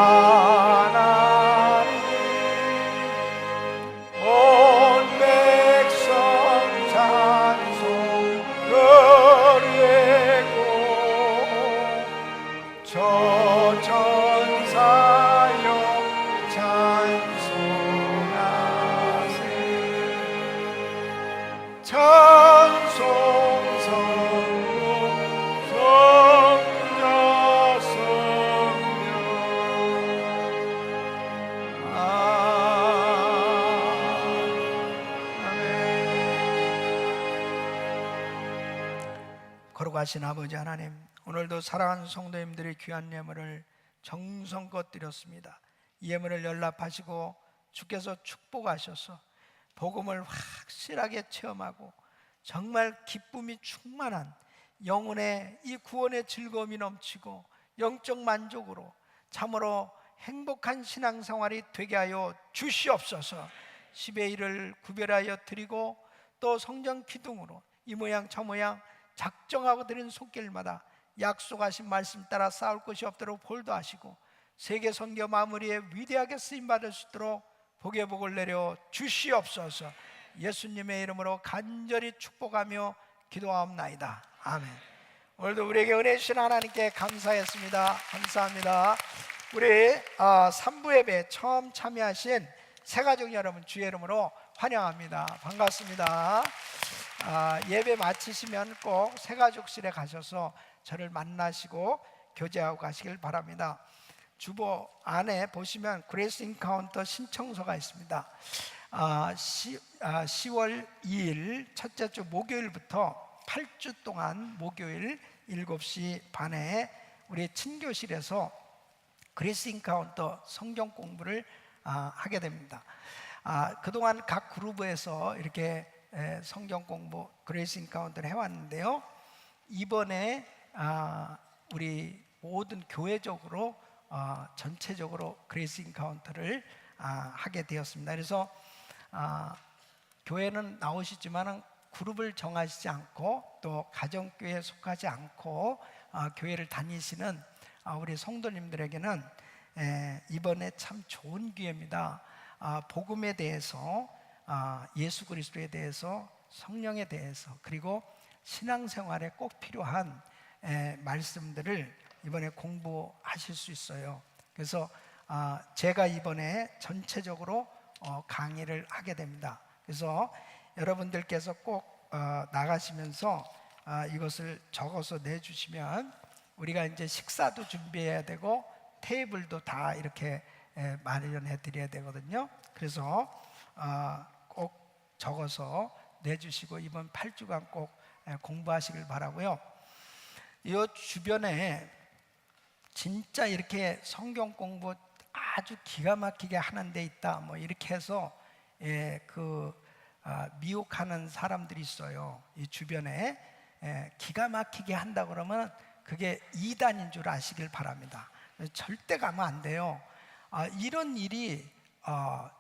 하나님 온 백성 찬송 드리고 저 천사여 찬송하세 찬송 성부 성자 성령 아멘. 거룩하신 아버지 하나님, 오늘도 사랑하는 성도님들의 귀한 예물을 정성껏 드렸습니다. 이 예물을 연락하시고 주께서 축복하셔서 복음을 확실하게 체험하고 정말 기쁨이 충만한 영혼의 이 구원의 즐거움이 넘치고 영적 만족으로 참으로 행복한 신앙생활이 되게 하여 주시옵소서. 10의 1을 구별하여 드리고 또 성전 기둥으로 이 모양 저 모양 작정하고 드린 손길마다 약속하신 말씀 따라 싸울 것이 없도록 볼도하시고 세계 선교 마무리에 위대하게 쓰임받을 수 있도록 복의 복을 내려 주시옵소서. 예수님의 이름으로 간절히 축복하며 기도하옵나이다. 아멘. 오늘도 우리에게 은혜 주신 하나님께 감사했습니다. 감사합니다. 우리 3부 예배 처음 참여하신 새가족 여러분 주의 이름으로 환영합니다. 반갑습니다. 예배 마치시면 꼭 새가족실에 가셔서 저를 만나시고 교제하고 가시길 바랍니다. 주보 안에 보시면 그레이스 인카운터 신청서가 있습니다. 10월 2일 첫째 주 목요일부터 8주 동안 목요일 7시 반에 우리 친교실에서 그레이스 인카운터 성경 공부를 하게 됩니다. 그동안 각 그룹에서 이렇게 성경 공부 그레이스 인카운터를 해왔는데요, 이번에 우리 모든 교회적으로 전체적으로 그레이스 인카운터를 하게 되었습니다. 그래서 교회는 나오시지만 그룹을 정하시지 않고 또 가정교회에 속하지 않고 교회를 다니시는 우리 성도님들에게는 이번에 참 좋은 기회입니다. 복음에 대해서, 예수 그리스도에 대해서, 성령에 대해서, 그리고 신앙생활에 꼭 필요한 말씀들을 이번에 공부하실 수 있어요. 그래서 제가 이번에 전체적으로 강의를 하게 됩니다. 그래서 여러분들께서 꼭 나가시면서 이것을 적어서 내주시면 우리가 이제 식사도 준비해야 되고 테이블도 다 이렇게 마련해 드려야 되거든요. 그래서 꼭 적어서 내주시고 이번 8주간 꼭 공부하시길 바라고요. 이 주변에 진짜 이렇게 성경 공부 아주 기가 막히게 하는 데 있다 뭐 이렇게 해서 미혹하는 사람들이 있어요. 이 주변에 기가 막히게 한다 그러면 그게 이단인 줄 아시길 바랍니다. 절대 가면 안 돼요. 이런 일이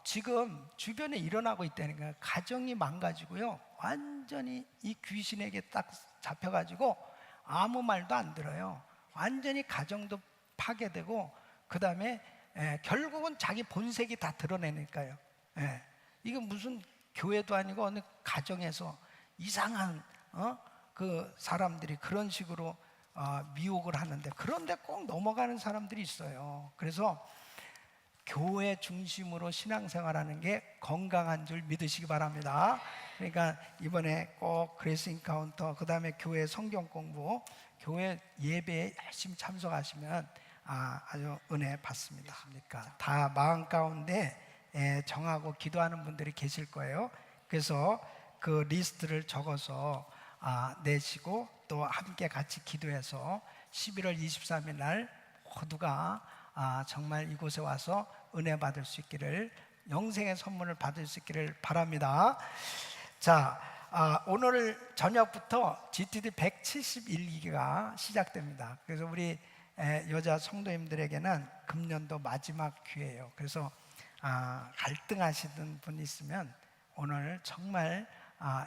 지금 주변에 일어나고 있다는 거예요. 가정이 망가지고요, 완전히 이 귀신에게 딱 잡혀가지고 아무 말도 안 들어요. 완전히 가정도 파괴되고 그 다음에 결국은 자기 본색이 다 드러내니까요. 이건 무슨 교회도 아니고 어느 가정에서 이상한 그 사람들이 그런 식으로 미혹을 하는데, 그런데 꼭 넘어가는 사람들이 있어요. 그래서 교회 중심으로 신앙생활하는 게 건강한 줄 믿으시기 바랍니다. 그러니까 이번에 꼭 그레이스 인카운터, 그 다음에 교회 성경 공부, 교회 예배에 열심히 참석하시면 아주 은혜 받습니다. 다 마음 가운데 정하고 기도하는 분들이 계실 거예요. 그래서 그 리스트를 적어서 내시고 또 함께 같이 기도해서 11월 23일 날 모두가 정말 이곳에 와서 은혜 받을 수 있기를, 영생의 선물을 받을 수 있기를 바랍니다. 자, 오늘 저녁부터 GTD 171기가 시작됩니다. 그래서 우리 여자 성도님들에게는 금년도 마지막 기회예요. 그래서 갈등하시는 분이 있으면 오늘 정말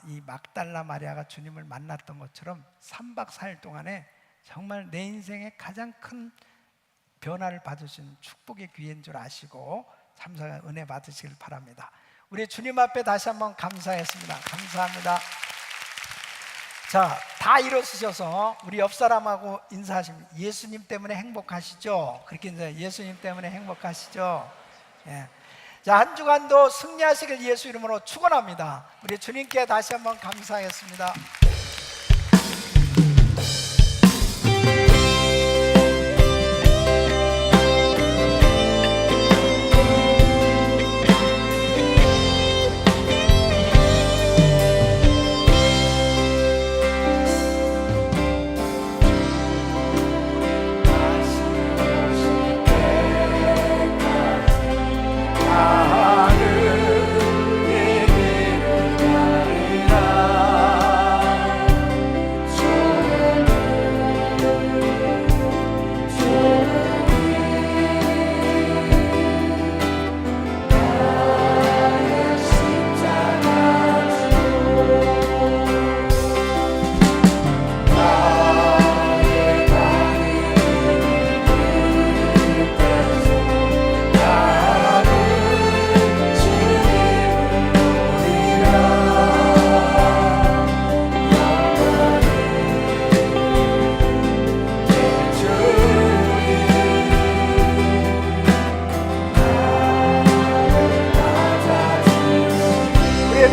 이 막달라 마리아가 주님을 만났던 것처럼 3박 4일 동안에 정말 내 인생의 가장 큰 변화를 받으시는 축복의 기회인 줄 아시고 참사가 은혜 받으시길 바랍니다. 우리 주님 앞에 다시 한번 감사했습니다. 감사합니다. 자, 다 일어서셔서 우리 옆 사람하고 인사하십니다. 예수님 때문에 행복하시죠? 그렇게 인사해요. 예수님 때문에 행복하시죠? 예. 자, 한 주간도 승리하시길 예수 이름으로 축원합니다. 우리 주님께 다시 한번 감사하겠습니다.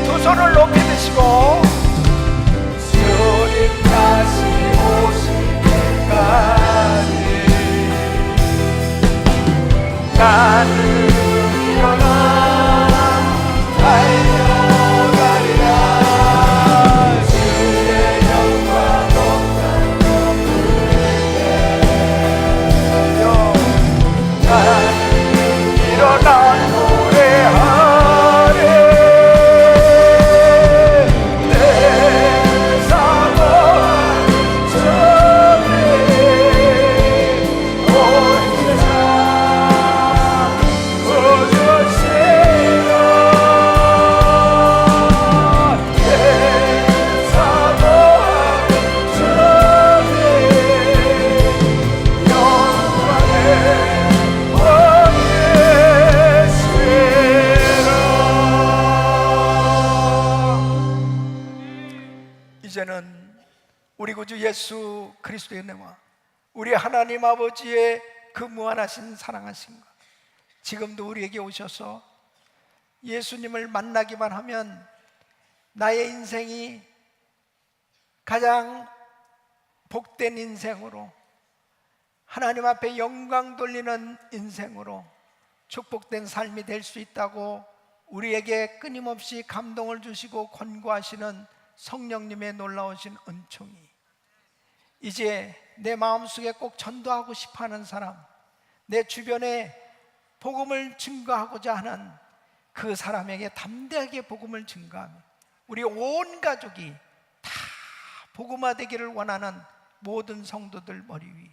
두 손을 높이 드시고 주님 다시 오실 때까지 나는 일어나 달려가리라. 주의 영광 높은 높을 나는 일어나 노래하리. 이제는 우리 구주 예수 그리스도의 은혜와 우리 하나님 아버지의 그 무한하신 사랑하신 것, 지금도 우리에게 오셔서 예수님을 만나기만 하면 나의 인생이 가장 복된 인생으로, 하나님 앞에 영광 돌리는 인생으로 축복된 삶이 될 수 있다고 우리에게 끊임없이 감동을 주시고 권고하시는 성령님의 놀라우신 은총이, 이제 내 마음속에 꼭 전도하고 싶어하는 사람, 내 주변에 복음을 증거하고자 하는 그 사람에게 담대하게 복음을 증거하며 우리 온 가족이 다 복음화되기를 원하는 모든 성도들 머리 위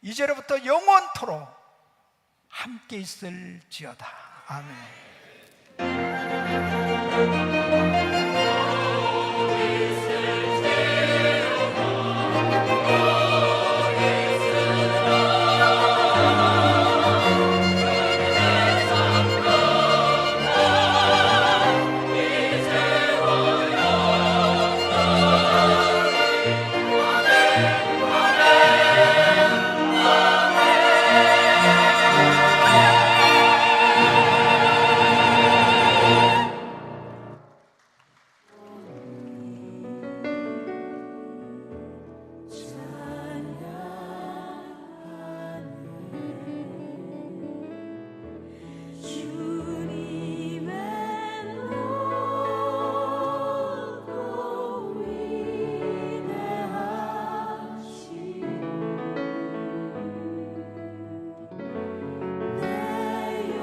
이제로부터 영원토록 함께 있을지어다. 아멘.